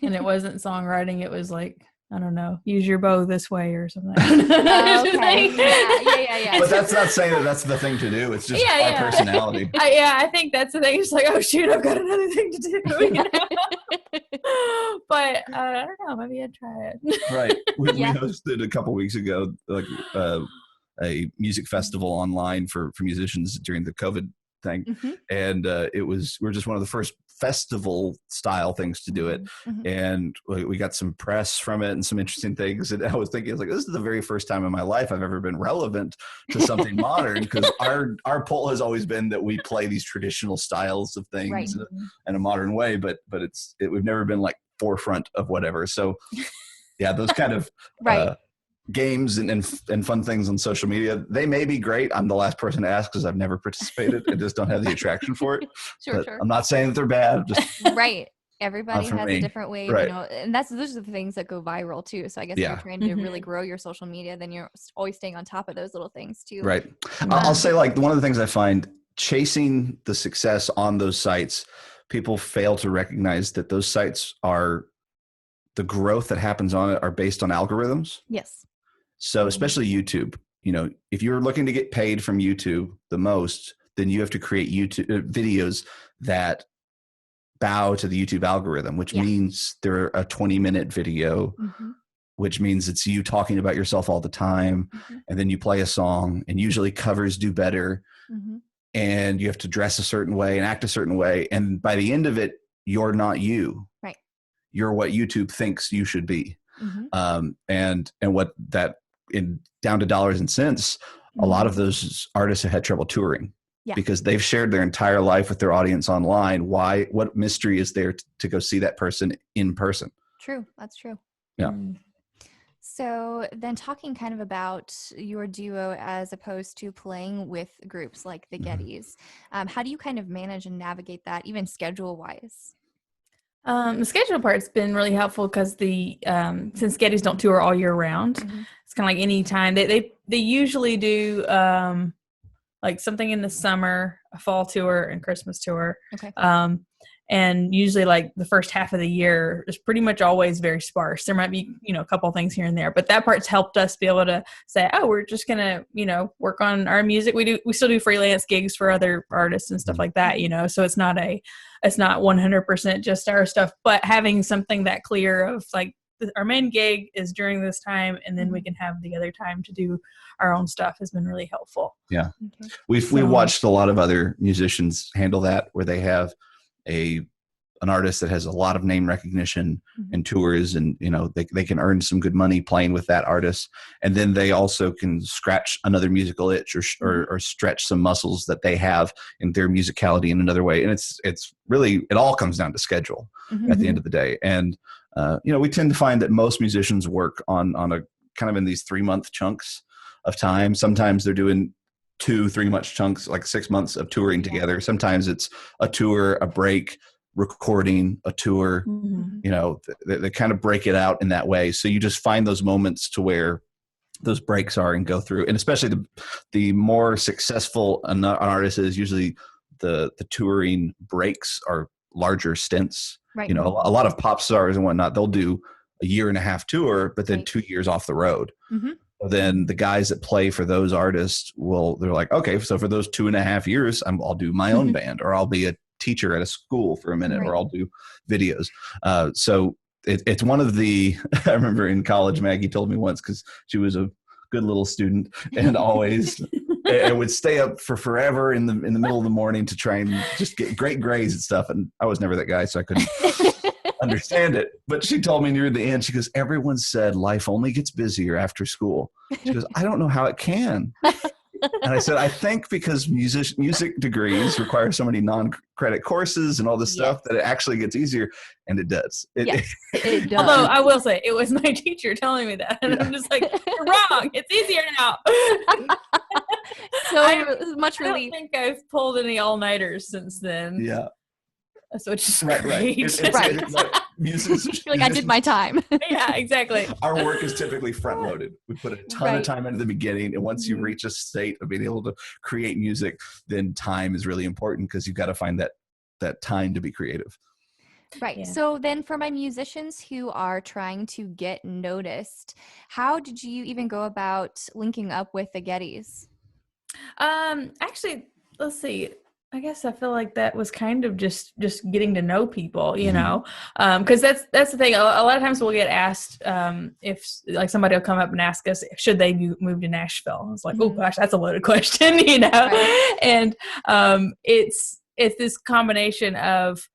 And it wasn't songwriting. It was like, I don't know, use your bow this way or something. Okay. Yeah. But that's not saying that that's the thing to do. It's just our personality. I think that's the thing. It's like, oh shoot, I've got another thing to do. You know? But I don't know. Maybe I'd try it. Right. We hosted a couple weeks ago, like a music festival online for musicians during the COVID thing. And we're just one of the first festival style things to do it. And we got some press from it and some interesting things. And I was thinking, this is the very first time in my life I've ever been relevant to something modern, because our pull has always been that we play these traditional styles of things in a modern way, but we've never been like forefront of whatever. So yeah, those kind of games and fun things on social media, they may be great. I'm the last person to ask because I've never participated. I just don't have the attraction for it. Sure. I'm not saying that they're bad. Just right. Everybody has a different way, and those are the things that go viral too. So I guess if you're trying to really grow your social media, then you're always staying on top of those little things too. Right. I'll say, like, one of the things I find chasing the success on those sites, people fail to recognize that those sites the growth that happens on it are based on algorithms. Yes. So especially YouTube, if you're looking to get paid from YouTube the most, then you have to create YouTube videos that bow to the YouTube algorithm, which means they're a 20-minute video, which means it's you talking about yourself all the time. And then you play a song, and usually covers do better. And you have to dress a certain way and act a certain way. And by the end of it, you're not you. Right. You're what YouTube thinks you should be. And what that, down to dollars and cents, a lot of those artists have had trouble touring because they've shared their entire life with their audience online. What mystery is there to go see that person in person? True. That's true. Yeah. So then, talking kind of about your duo as opposed to playing with groups like the Gettys, how do you kind of manage and navigate that, even schedule wise? The schedule part's been really helpful because since Gettys don't tour all year round, it's kind of like any time they usually do like something in the summer, a fall tour and Christmas tour. Okay. And usually like the first half of the year is pretty much always very sparse. There might be, a couple of things here and there, but that part's helped us be able to say, oh, we're just going to, work on our music. We still do freelance gigs for other artists and stuff like that, so it's not 100% just our stuff, but having something that clear of like our main gig is during this time, and then we can have the other time to do our own stuff has been really helpful. Yeah. Okay. We've watched a lot of other musicians handle that, where they have an artist that has a lot of name recognition and tours, and they can earn some good money playing with that artist, and then they also can scratch another musical itch or stretch some muscles that they have in their musicality in another way. And it's really, it all comes down to schedule at the end of the day. And we tend to find that most musicians work on a kind of in these 3-month chunks of time. Sometimes they're doing 2-3 month chunks, like 6 months of touring together. Sometimes it's a tour, a break, recording, a tour. They kind of break it out in that way. So you just find those moments to where those breaks are and go through. And especially the more successful an artist is, usually the touring breaks are larger stints. Right. A lot of pop stars and whatnot, they'll do a 1.5 year tour, but then 2 years off the road. Then the guys that play for those artists they're like, okay, so for those 2.5 years, I'll do my own band, or I'll be a teacher at a school for a minute, or I'll do videos. So it's one of the, I remember in college, Maggie told me once, because she was a good little student and always and would stay up for forever in the middle of the morning to try and just get great grades and stuff. And I was never that guy, so I couldn't understand it. But she told me near the end, she goes, everyone said life only gets busier after school. She goes, I don't know how it can. And I said, I think because music degrees require so many non-credit courses and all this stuff that it actually gets easier. And it does. It does. Although I will say, it was my teacher telling me that. And I'm just like, you're wrong. It's easier now. So much relief. I don't think I've pulled any all-nighters since then. Yeah. So it's just great. You're like, I did my time. Yeah, exactly. Our work is typically front loaded. We put a ton of time into the beginning, and once you reach a state of being able to create music, then time is really important, because you've got to find that time to be creative. Right. Yeah. So then for my musicians who are trying to get noticed, how did you even go about linking up with the Gettys? Actually, let's see. I guess I feel like that was kind of just getting to know people, you know, because that's the thing. A lot of times we'll get asked if like somebody will come up and ask us, should they move to Nashville? It's like, oh gosh, that's a loaded question, you know. Right. And it's this combination of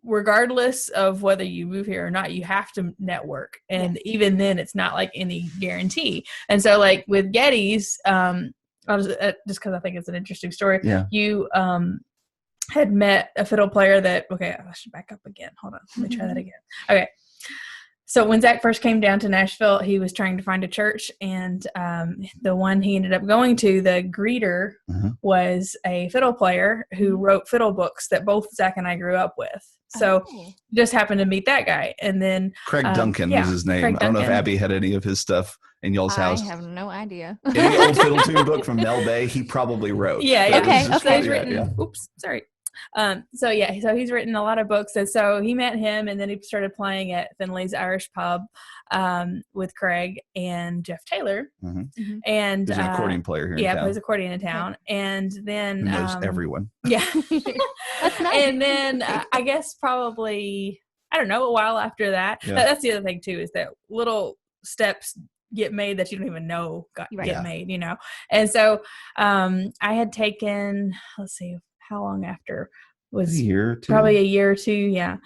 regardless of whether you move here or not, you have to network, and even then, it's not like any guarantee. And so, like with Getty's, just because I think it's an interesting story. Yeah. You had met a fiddle player that, okay, I should back up again. Hold on. Let me try that again. Okay. So when Zach first came down to Nashville, he was trying to find a church, and the one he ended up going to, the greeter, was a fiddle player who wrote fiddle books that both Zach and I grew up with. So just happened to meet that guy. And then Craig Duncan was his name. I don't know if Abby had any of his stuff in y'all's house. I have no idea. Any old fiddle tune book from Mel Bay, he probably wrote. Yeah. Okay. So he's written. Oops. Sorry. So he's written a lot of books, and so he met him, and then he started playing at Finley's Irish Pub with Craig and Jeff Taylor, and he's an accordion player here. Yeah, plays accordion in town, and then who knows everyone. Yeah, that's nice. And then I guess probably a while after that. Yeah. That's the other thing too, is that little steps get made that you don't even know get made, you know. And so I had taken, let's see, how long after was a year or two? Probably a year or two. Yeah.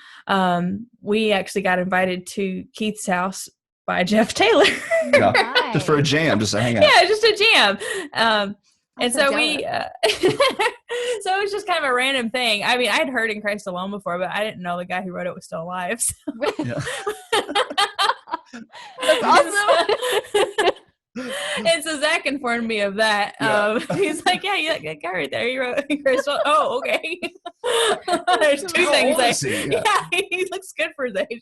We actually got invited to Keith's house by Jeff Taylor. Yeah. Just for a jam, just to hang out. Yeah, just a jam. And so we, so it was just kind of a random thing. I mean, I'd heard In Christ Alone before, but I didn't know the guy who wrote it was still alive. So. That's awesome. And so Zach informed me of that. He's like, yeah, that guy right there, he wrote Crystal. Oh, okay. There's two things. He looks good for his age.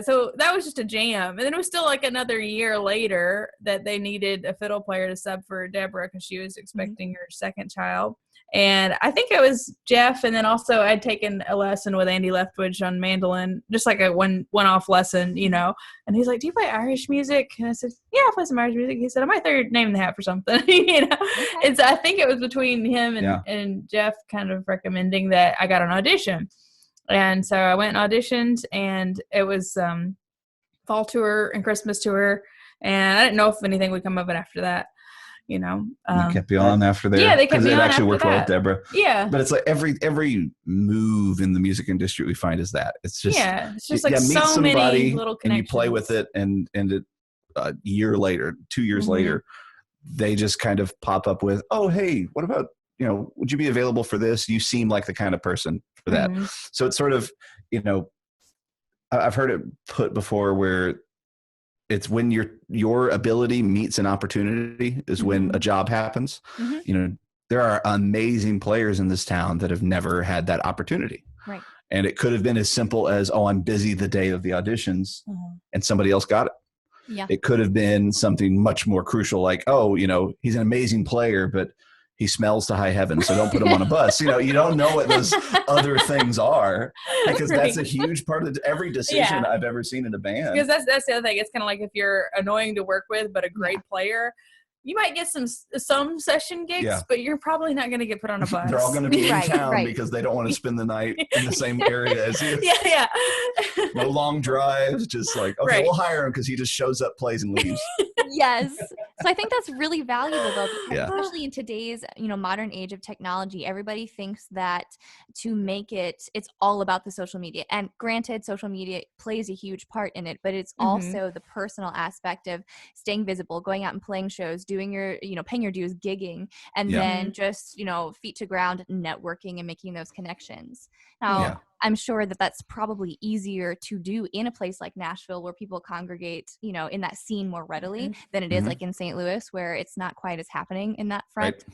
So that was just a jam. And then it was still like another year later that they needed a fiddle player to sub for Deborah because she was expecting her second child. And I think it was Jeff, and then also I'd taken a lesson with Andy Leftwich on mandolin, just like a one-off lesson, you know. And he's like, "Do you play Irish music?" And I said, "Yeah, I play some Irish music." He said, "I might throw your name in the hat for something," you know. Okay. And so I think it was between him and Jeff kind of recommending that I got an audition. And so I went and auditioned, and it was fall tour and Christmas tour, and I didn't know if anything would come of it after that. You know, they kept you on after there. Yeah, they kept me on. It actually worked well with Deborah. Yeah, but it's like every move in the music industry we find is that it's just like meet so somebody many little connections. And you play with it, and it, a year later, 2 years later, they just kind of pop up with, oh, hey, what about, you know, would you be available for this? You seem like the kind of person for that. So it's sort of, you know, I've heard it put before where it's when your ability meets an opportunity is when a job happens. You know, there are amazing players in this town that have never had that opportunity. Right. And it could have been as simple as, oh, I'm busy the day of the auditions, and somebody else got it. Yeah. It could have been something much more crucial, like, oh, you know, he's an amazing player, but he smells to high heaven, so don't put him on a bus. You know, you don't know what those other things are, because that's a huge part of every decision I've ever seen in a band. Because that's the other thing. It's kind of like if you're annoying to work with, but a great player, you might get some session gigs, but you're probably not going to get put on a bus. They're all going to be in town because they don't want to spend the night in the same area as you. Yeah. No long drives, just like, okay, we'll hire him because he just shows up, plays, and leaves. Yes. So I think that's really valuable, though, because especially in today's, you know, modern age of technology, everybody thinks that to make it's all about the social media. And granted, social media plays a huge part in it, but it's also the personal aspect of staying visible, going out and playing shows, doing your, you know, paying your dues, gigging, and then just, you know, feet to ground, networking and making those connections. Now, I'm sure that that's probably easier to do in a place like Nashville, where people congregate, you know, in that scene more readily than it is like in St. Louis, where it's not quite as happening in that front.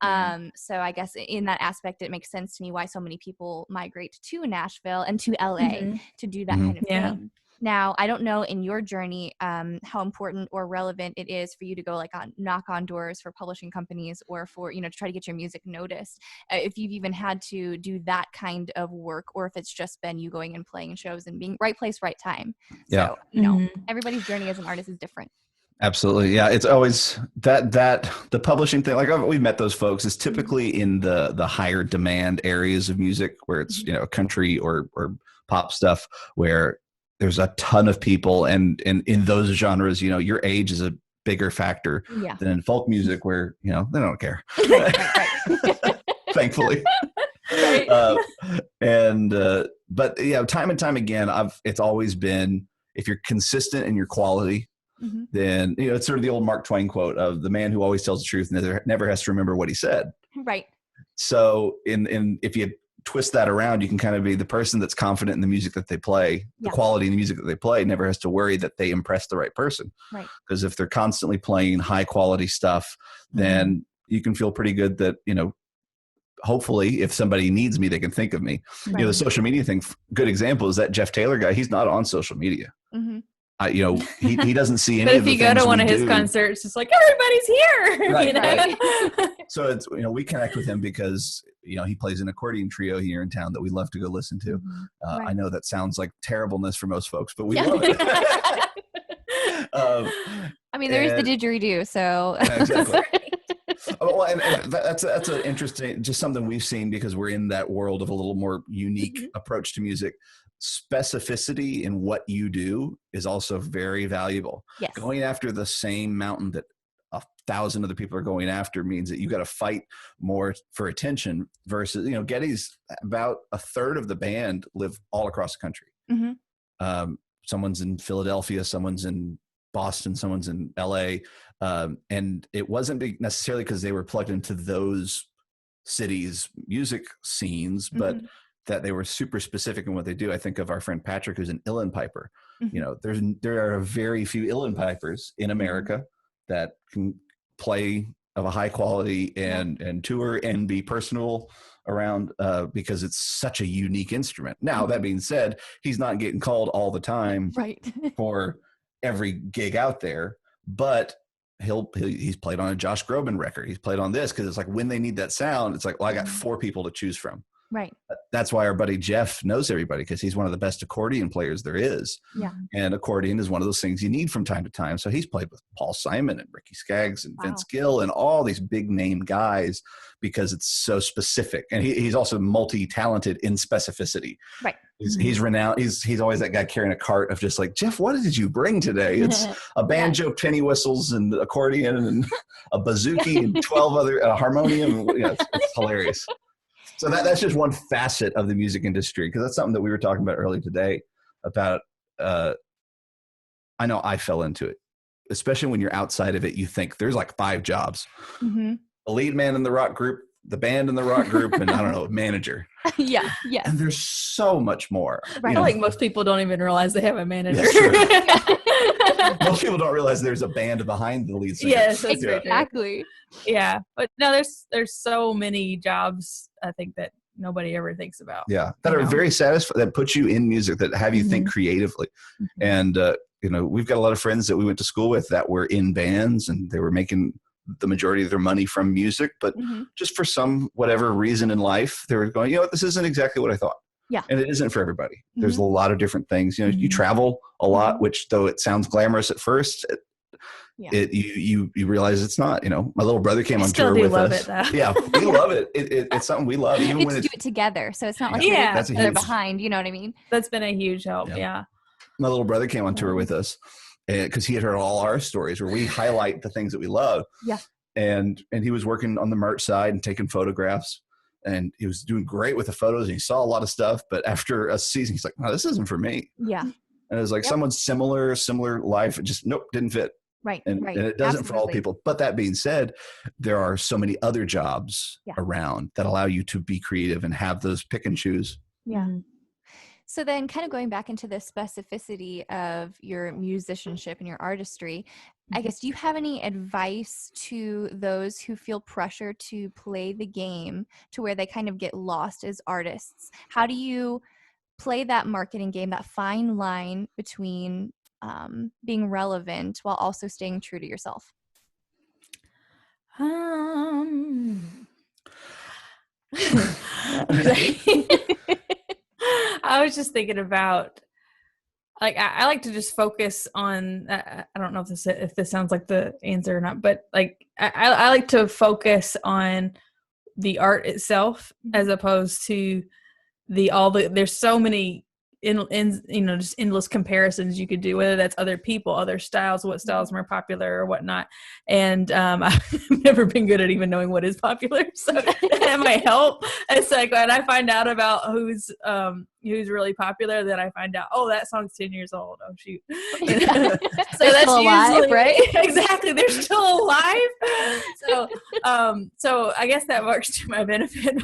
Right. So I guess in that aspect, it makes sense to me why so many people migrate to Nashville and to LA to do that kind of thing. Now, I don't know in your journey how important or relevant it is for you to go like knock on doors for publishing companies or for, to try to get your music noticed. If you've even had to do that kind of work, or if it's just been you going and playing shows and being right place, right time. So, everybody's journey as an artist is different. Absolutely. Yeah. It's always that the publishing thing, like we've met those folks, is typically in the higher demand areas of music where it's, country or pop stuff, where there's a ton of people. And in those genres, your age is a bigger factor than in folk music where, they don't care. Right. Thankfully. Right. But time and time again, it's always been, if you're consistent in your quality, then it's sort of the old Mark Twain quote of the man who always tells the truth never has to remember what he said. Right. So if you twist that around, you can kind of be the person that's confident in the music that they play, the quality in the music that they play, never has to worry that they impress the right person. Right. Because if they're constantly playing high quality stuff, then you can feel pretty good that, hopefully if somebody needs me, they can think of me. Right. The social media thing, good example is that Jeff Taylor guy. He's not on social media. He doesn't see any. But of the if you go to one of his concerts, it's like everybody's here. Right, right. So it's we connect with him because he plays an accordion trio here in town that we love to go listen to. Right. I know that sounds like terribleness for most folks, but we love it. There is the didgeridoo, so exactly. Well, and that's an interesting, just something we've seen because we're in that world of a little more unique approach to music. Specificity in what you do is also very valuable. Yes. Going after the same mountain that 1,000 other people are going after means that you got to fight more for attention versus, Getty's about a third of the band live all across the country. Someone's in Philadelphia, someone's in Boston, someone's in LA. And it wasn't necessarily because they were plugged into those cities' music scenes, but that they were super specific in what they do. I think of our friend Patrick, who's an uilleann piper. There are very few uilleann pipers in America that can play of a high quality and tour and be personal around because it's such a unique instrument. Now, that being said, he's not getting called all the time for every gig out there, but he's played on a Josh Groban record. He's played on this because it's like when they need that sound, it's like, well, I got 4 people to choose from. Right. That's why our buddy Jeff knows everybody, because he's one of the best accordion players there is. Yeah. And accordion is one of those things you need from time to time. So he's played with Paul Simon and Ricky Skaggs and Vince Gill and all these big name guys because it's so specific. And he's also multi-talented in specificity. Right. He's renowned. He's always that guy carrying a cart of just like, Jeff, what did you bring today? It's a banjo, penny whistles, and accordion, and a bouzouki, and 12 other harmonium. It's hilarious. So that's just one facet of the music industry, because that's something that we were talking about earlier today about. I know I fell into it, especially when you're outside of it. You think there's like 5 jobs: the lead man in the rock group, the band in the rock group, and I don't know, manager. Yeah. And there's so much more. Right. I feel like most people don't even realize they have a manager. Most people don't realize there's a band behind the lead singer. Yes, exactly. Yeah, but no, there's so many jobs I think that nobody ever thinks about. Yeah, that are very satisfying, that put you in music, that have you think creatively. And we've got a lot of friends that we went to school with that were in bands, and they were making the majority of their money from music, but just for some whatever reason in life, they were going, this isn't exactly what I thought. Yeah. And it isn't for everybody. There's a lot of different things. You travel a lot, which though it sounds glamorous at first, you realize it's not. My little brother came on tour with us. Yeah, we love it. It's something we love. Even when do it together, so it's not like they're behind. You know what I mean? That's been a huge help. Yeah. My little brother came on tour with us because he had heard all our stories where we highlight the things that we love. Yeah. And he was working on the merch side and taking photographs. And he was doing great with the photos, and he saw a lot of stuff. But after a season, he's like, "No, this isn't for me." Yeah. And it was like someone's similar life. It just didn't fit. Right. And it doesn't for all people. But that being said, there are so many other jobs around that allow you to be creative and have those pick and choose. Yeah. So then kind of going back into the specificity of your musicianship and your artistry, I guess, do you have any advice to those who feel pressure to play the game to where they kind of get lost as artists? How do you play that marketing game, that fine line between being relevant while also staying true to yourself? I was just thinking about, like, I like to just focus on, I don't know if this sounds like the answer or not, but like, I like to focus on the art itself as opposed to there's so many just endless comparisons you could do, whether that's other people, other styles, what styles are more popular or whatnot. And I've never been good at even knowing what is popular, so that might help. It's like when I find out about who's really popular, then I find out, oh, that song's 10 years old. Oh shoot. So that's still alive, usually right? Exactly, they're still alive. So I guess that works to my benefit.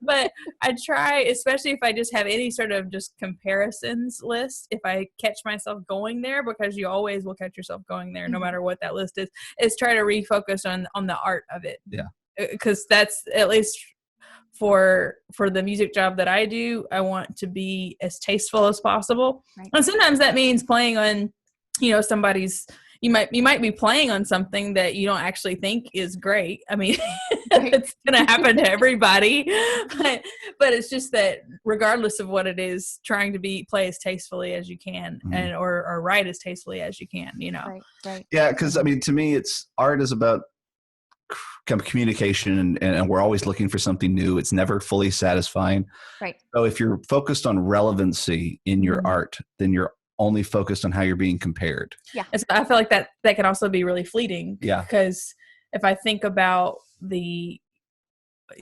But I try, especially if I just have any sort of just comparisons list, if I catch myself going there, because you always will catch yourself going there no matter what that list is try to refocus on the art of it. Yeah. Because that's, at least for the music job that I do, I want to be as tasteful as possible. Right. And sometimes that means playing on, somebody's, you might be playing on something that you don't actually think is great. I mean, it's going to happen to everybody, but it's just that regardless of what it is, trying to play as tastefully as you can, and or write as tastefully as you can, Right. Yeah. Cause I mean, to me, art is about communication, and we're always looking for something new. It's never fully satisfying. Right. So if you're focused on relevancy in your art, then you're only focused on how you're being compared. Yeah. I feel like that can also be really fleeting. Yeah. Because if I think about the,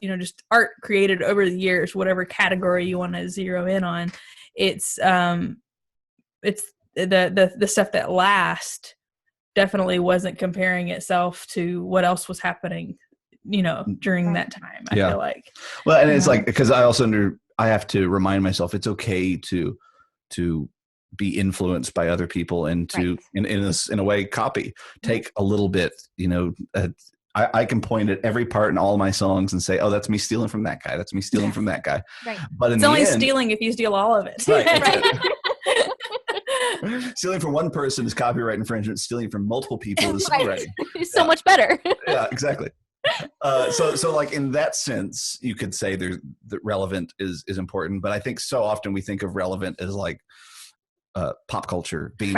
just art created over the years, whatever category you want to zero in on, it's the stuff that lasts definitely wasn't comparing itself to what else was happening, during that time. I feel like. Well, and it's like, because I also I have to remind myself it's okay to be influenced by other people and to, in a way, copy. Take a little bit, I can point at every part in all my songs and say, oh, that's me stealing from that guy. That's me stealing from that guy. Right. But it's only stealing if you steal all of it. Right. Stealing from one person is copyright infringement. Stealing from multiple people is songwriting. It's so much better. Yeah, exactly. So like in that sense, you could say that relevant is important. But I think so often we think of relevant as like pop culture being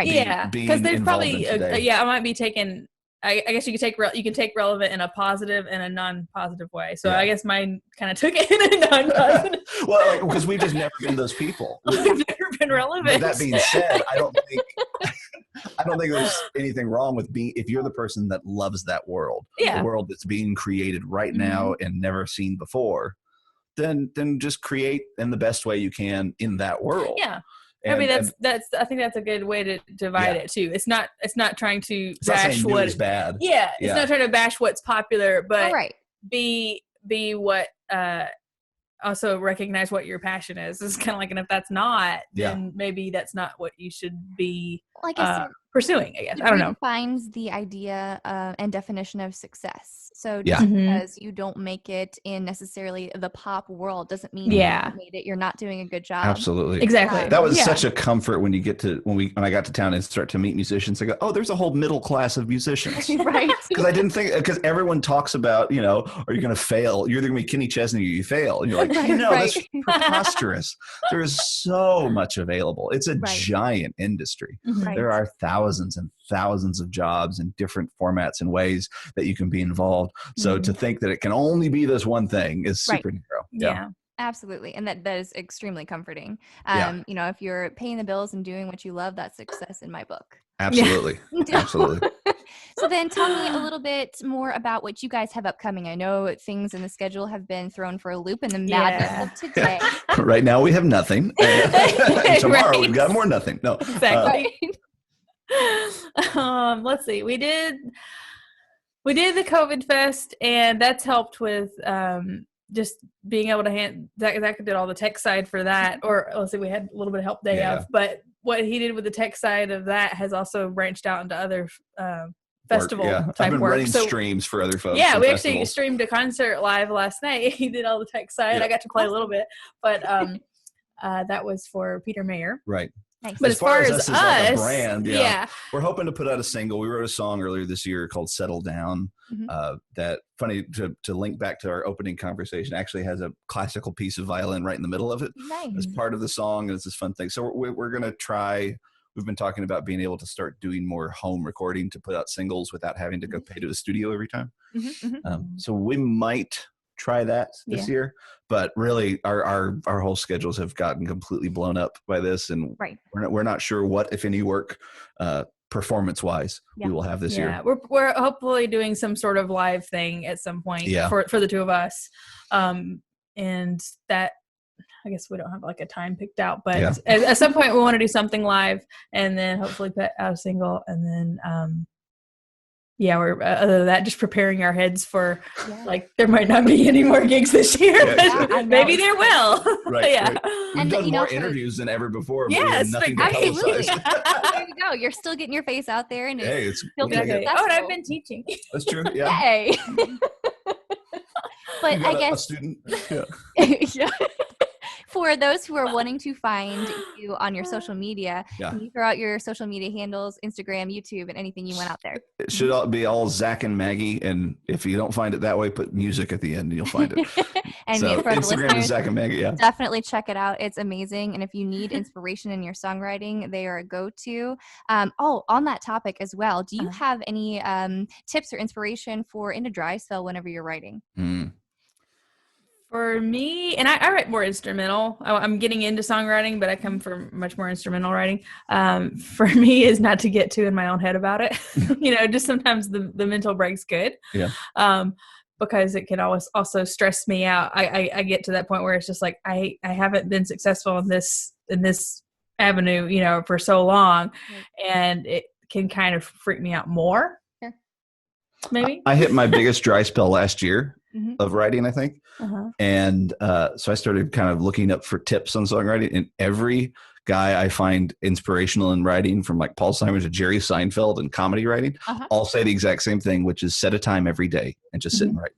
because there's probably I might be taken. I guess you can take relevant in a positive and a non-positive way. So I guess mine kind of took it in a non-positive. Well, because we've just never been those people. We've never been relevant. But that being said, I don't think there's anything wrong with if you're the person that loves that world, the world that's being created right now and never seen before, then just create in the best way you can in that world. Yeah. I mean, I think that's a good way to divide it too. It's not trying to bash what is bad. Yeah. It's not trying to bash what's popular, but be what, also recognize what your passion is. It's kind of like, and if that's not, then maybe that's not what you should be pursuing, I guess. I don't know. Defines the idea and definition of success. So just because you don't make it in necessarily the pop world doesn't mean you made it. You're not doing a good job. Absolutely. Exactly. That was such a comfort when I got to town and start to meet musicians. I go, oh, there's a whole middle class of musicians. Right. Because I didn't think, because everyone talks about, are you going to fail? You're either going to be Kenny Chesney or you fail. And you're like, that's preposterous. There is so much available. It's a giant industry. Right. There are thousands and thousands of jobs in different formats and ways that you can be involved. So to think that it can only be this one thing is super narrow. Yeah. Absolutely. And that is extremely comforting. If you're paying the bills and doing what you love, that's success in my book. Absolutely. Absolutely. So then tell me a little bit more about what you guys have upcoming. I know things in the schedule have been thrown for a loop in the madness of today. Right now we have nothing. And tomorrow we've got more nothing. No. Exactly. Let's see. We did the COVID Fest, and that's helped with just being able to Zach did all the tech side for that. Or let's see, we had a little bit of help day of, but what he did with the tech side of that has also branched out into other festival type I've been work. running streams for other folks. Yeah, we actually streamed a concert live last night. He did all the tech side. I got to play a little bit, but That was for Peter Mayer. Right. Nice. But as far as us like a brand, we're hoping to put out a single. We wrote a song earlier this year called "Settle Down." That, funny to link back to our opening conversation, actually has a classical piece of violin right in the middle of it as part of the song, and it's this fun thing. So we're going to try. We've been talking about being able to start doing more home recording to put out singles without having to go pay to a studio every time. So we might try that this year, but really our whole schedules have gotten completely blown up by this, and we're not sure what, if any, work performance wise we will have this year. We're hopefully doing some sort of live thing at some point for the two of us, and that, I guess we don't have like a time picked out, but at some point we want to do something live, and then hopefully put out a single, and then we're other than that, just preparing our heads for like there might not be any more gigs this year, but maybe there will. Right. We've done more interviews than ever before. Yes, absolutely. There you go. You're still getting your face out there, and it's and I've been teaching. That's true. Yay. But I guess a student. For those who are wanting to find you on your social media, can you throw out your social media handles, Instagram, YouTube, and anything you want out there? It should be all Zach and Maggie, and if you don't find it that way, put music at the end and you'll find it. And so Instagram is Zach and Maggie, definitely check it out. It's amazing. And if you need inspiration in your songwriting, they are a go-to. On that topic as well, do you have any tips or inspiration for in a dry spell whenever you're writing? For me, and I write more instrumental. I'm getting into songwriting, but I come from much more instrumental writing. For me, is not to get too in my own head about it. Just sometimes the mental break's good. Because it can always also stress me out. I get to that point where it's just like I haven't been successful in this avenue, for so long, and it can kind of freak me out more. Maybe I hit my biggest dry spell last year of writing, I think. And so I started kind of looking up for tips on songwriting, and every guy I find inspirational in writing, from like Paul Simon to Jerry Seinfeld and comedy writing, all say the exact same thing, which is set a time every day and just sit and write.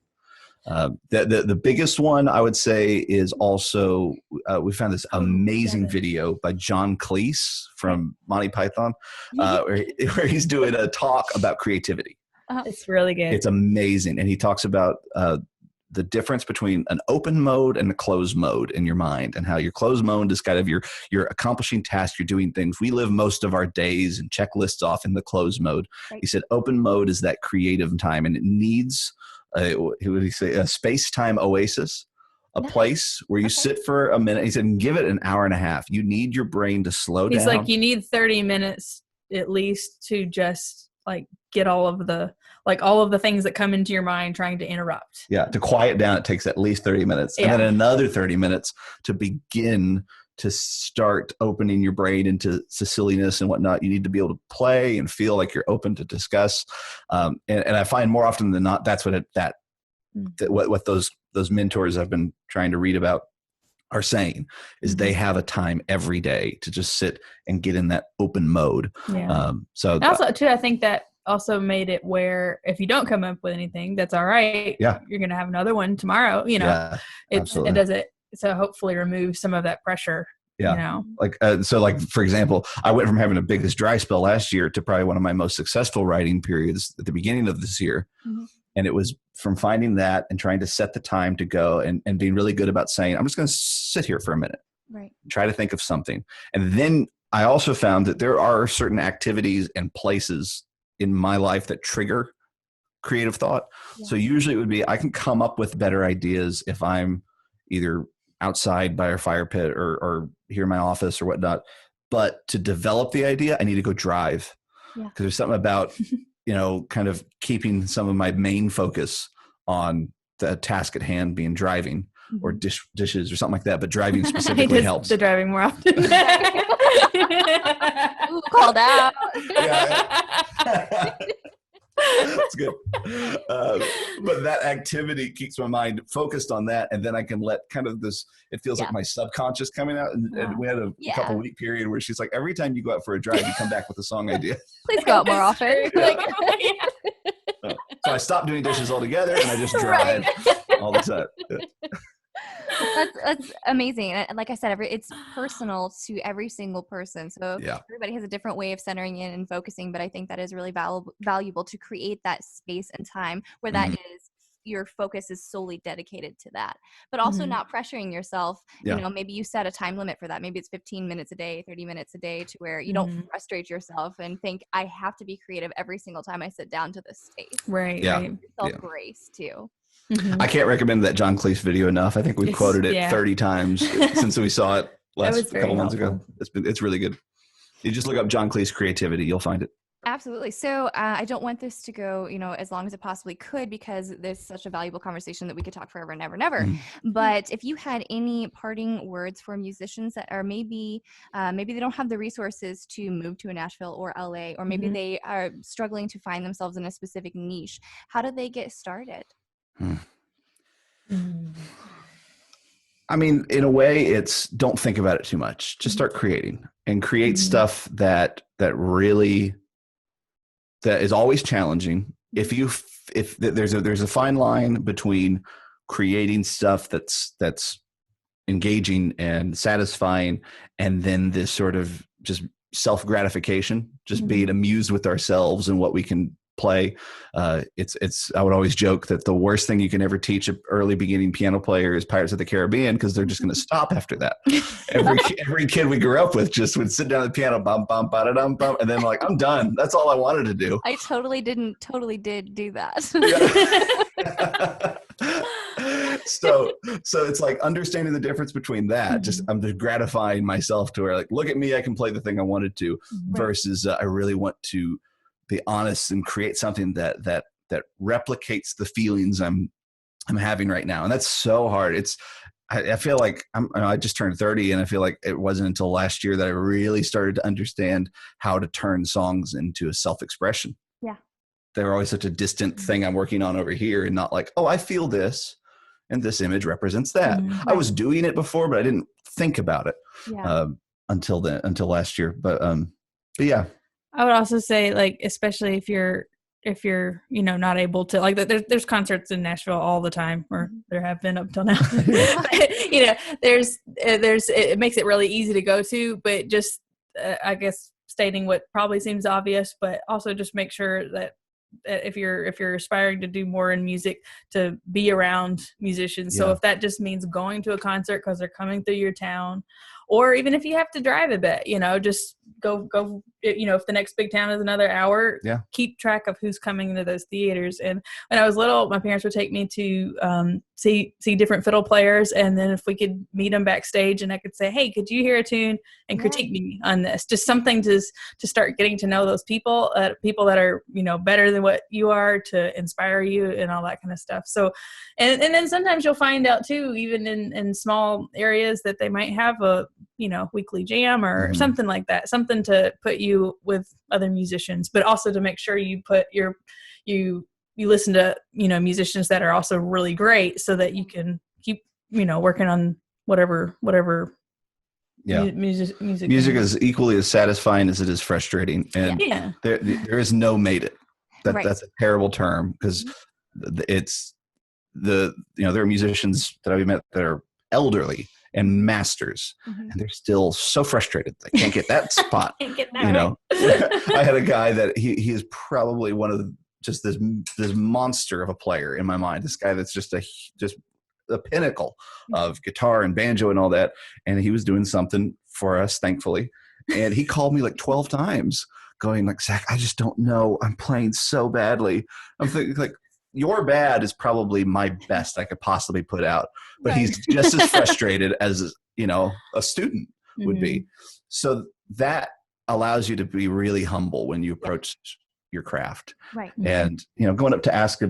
The biggest one I would say is also, we found this amazing video by John Cleese from Monty Python, where he's doing a talk about creativity. It's really good. It's amazing. And he talks about the difference between an open mode and a closed mode in your mind, and how your closed mode is kind of you're accomplishing tasks, you're doing things. We live most of our days and checklists off in the closed mode. He said open mode is that creative time, and it needs a space-time oasis, a place where you sit for a minute. He said, and give it an hour and a half. You need your brain to slow down. He's like, you need 30 minutes at least to just like get all of the things that come into your mind trying to interrupt. To quiet down, it takes at least 30 minutes. And then another 30 minutes to begin to start opening your brain into silliness and whatnot. You need to be able to play and feel like you're open to discuss. And I find more often than not, that's what those mentors I've been trying to read about are saying, is they have a time every day to just sit and get in that open mode. So also too, I think that also made it where if you don't come up with anything, that's all right. You're going to have another one tomorrow. It does it. So hopefully remove some of that pressure. Like for example, I went from having the biggest dry spell last year to probably one of my most successful writing periods at the beginning of this year. And it was from finding that and trying to set the time to go and being really good about saying, I'm just going to sit here for a minute, try to think of something. And then I also found that there are certain activities and places in my life that trigger creative thought. So usually it would be, I can come up with better ideas if I'm either outside by a fire pit or here in my office or whatnot. But to develop the idea, I need to go drive, because there's something about, kind of keeping some of my main focus on the task at hand being driving or dishes or something like that. But driving specifically helps. The driving more often. Ooh, called out. That's good. But that activity keeps my mind focused on that, and then I can let kind of this, it feels like my subconscious coming out. And we had a couple week period where she's like, every time you go out for a drive, you come back with a song idea. Please go out more often. So I stopped doing dishes altogether and I just drive all the time. That's amazing. And like I said, it's personal to every single person. So everybody has a different way of centering in and focusing, but I think that is really valuable to create that space and time where that is your focus is solely dedicated to that, but also not pressuring yourself. You know, maybe you set a time limit for that. Maybe it's 15 minutes a day, 30 minutes a day, to where you don't frustrate yourself and think I have to be creative every single time I sit down to this space. Right. Yeah. Right. Yourself grace too. I can't recommend that John Cleese video enough. I think we've quoted it 30 times since we saw it last couple months ago. It's really good. You just look up John Cleese creativity, you'll find it. Absolutely. So I don't want this to go, as long as it possibly could, because there's such a valuable conversation that we could talk forever and ever and ever. But if you had any parting words for musicians that are maybe they don't have the resources to move to a Nashville or LA, or maybe they are struggling to find themselves in a specific niche, how do they get started? I mean, in a way, it's don't think about it too much. Just start creating and create stuff that is always challenging. If there's a fine line between creating stuff that's engaging and satisfying, and then this sort of just self-gratification, just being amused with ourselves and what we can play. I would always joke that the worst thing you can ever teach an early beginning piano player is Pirates of the Caribbean, because they're just going to stop after that. Every kid we grew up with just would sit down at the piano, bum bum ba da dum bum, and then like, I'm done. That's all I wanted to do. I totally did do that. So it's like understanding the difference between that. I'm just gratifying myself to where, like, look at me, I can play the thing I wanted to, versus I really want to be honest and create something that replicates the feelings I'm having right now. And that's so hard. I feel like I just turned 30, and I feel like it wasn't until last year that I really started to understand how to turn songs into a self-expression. Yeah. They're always such a distant thing I'm working on over here, and not like, oh, I feel this and this image represents that. I was doing it before, but I didn't think about it until last year. But yeah. I would also say, like, especially if you're not able to, like, there's concerts in Nashville all the time, or there have been up till now. There's it makes it really easy to go to, but just I guess stating what probably seems obvious, but also just make sure that if you're aspiring to do more in music, to be around musicians. So if that just means going to a concert because they're coming through your town, or even if you have to drive a bit, just go, if the next big town is another hour, keep track of who's coming into those theaters. And when I was little, my parents would take me to see different fiddle players. And then if we could meet them backstage, and I could say, hey, could you hear a tune and critique me on this? Just something to start getting to know those people that are, better than what you are, to inspire you and all that kind of stuff. So, and then sometimes you'll find out too, even in small areas, that they might have a, weekly jam or something like that, something to put you with other musicians, but also to make sure you put you listen to, musicians that are also really great, so that you can keep, working on whatever music is equally as satisfying as it is frustrating. And there is no made it. That's a terrible term, because it's there are musicians that I've met that are elderly and masters, and they're still so frustrated they can't get that spot. I had a guy that he is probably one of just this monster of a player in my mind. This guy that's just the pinnacle of guitar and banjo and all that. And he was doing something for us, thankfully. And he called me like 12 times going like, Zach, I just don't know. I'm playing so badly. I'm thinking like, your bad is probably my best I could possibly put out, but he's just as frustrated as, a student would be. So that allows you to be really humble when you approach your craft. Right. And, going up to ask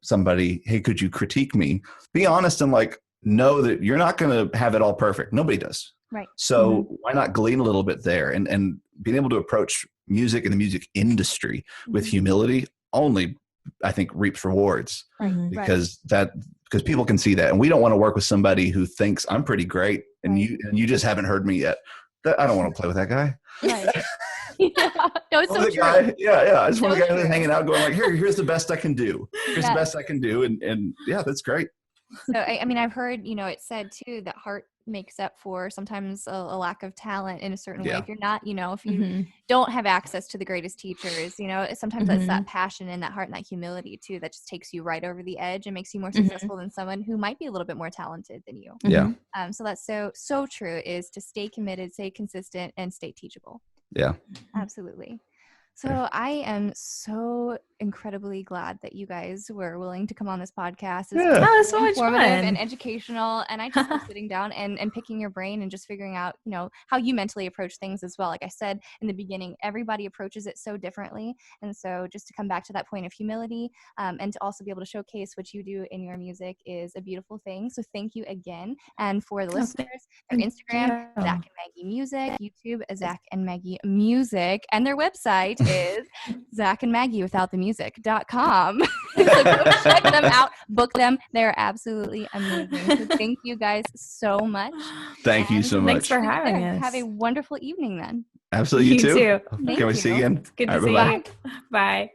somebody, hey, could you critique me? Be honest and know that you're not going to have it all perfect. Nobody does. Right. So why not glean a little bit there, and being able to approach music and the music industry with humility only, I think, reaps rewards, because people can see that. And we don't want to work with somebody who thinks I'm pretty great and you just haven't heard me yet. I don't want to play with that guy. Right. No, it's so true. Guy, I just want a guy who's hanging out going like, here's the best I can do. Here's the best I can do. And yeah, that's great. So, I mean, I've heard, it said too that heart makes up for sometimes a lack of talent in a certain way. If you're not, if you don't have access to the greatest teachers, sometimes it's that passion and that heart and that humility too that just takes you right over the edge and makes you more successful than someone who might be a little bit more talented than you. Yeah. So that's so true, is to stay committed, stay consistent, and stay teachable. Yeah. Absolutely. So I am so incredibly glad that you guys were willing to come on this podcast. It's so informative much fun. And educational. And I just love sitting down and picking your brain and just figuring out, how you mentally approach things as well. Like I said in the beginning, everybody approaches it so differently. And so just to come back to that point of humility and to also be able to showcase what you do in your music is a beautiful thing. So thank you again. And for the listeners, their Instagram, Zach and Maggie Music, YouTube, Zach and Maggie Music, and their website is Zach and Maggie without the music.com. So go check them out, book them. They're absolutely amazing. So thank you guys so much. Thank you so much. Thanks for having us. Have a wonderful evening then. Absolutely. You too. Too. Can we see you again? Good to see you. Bye.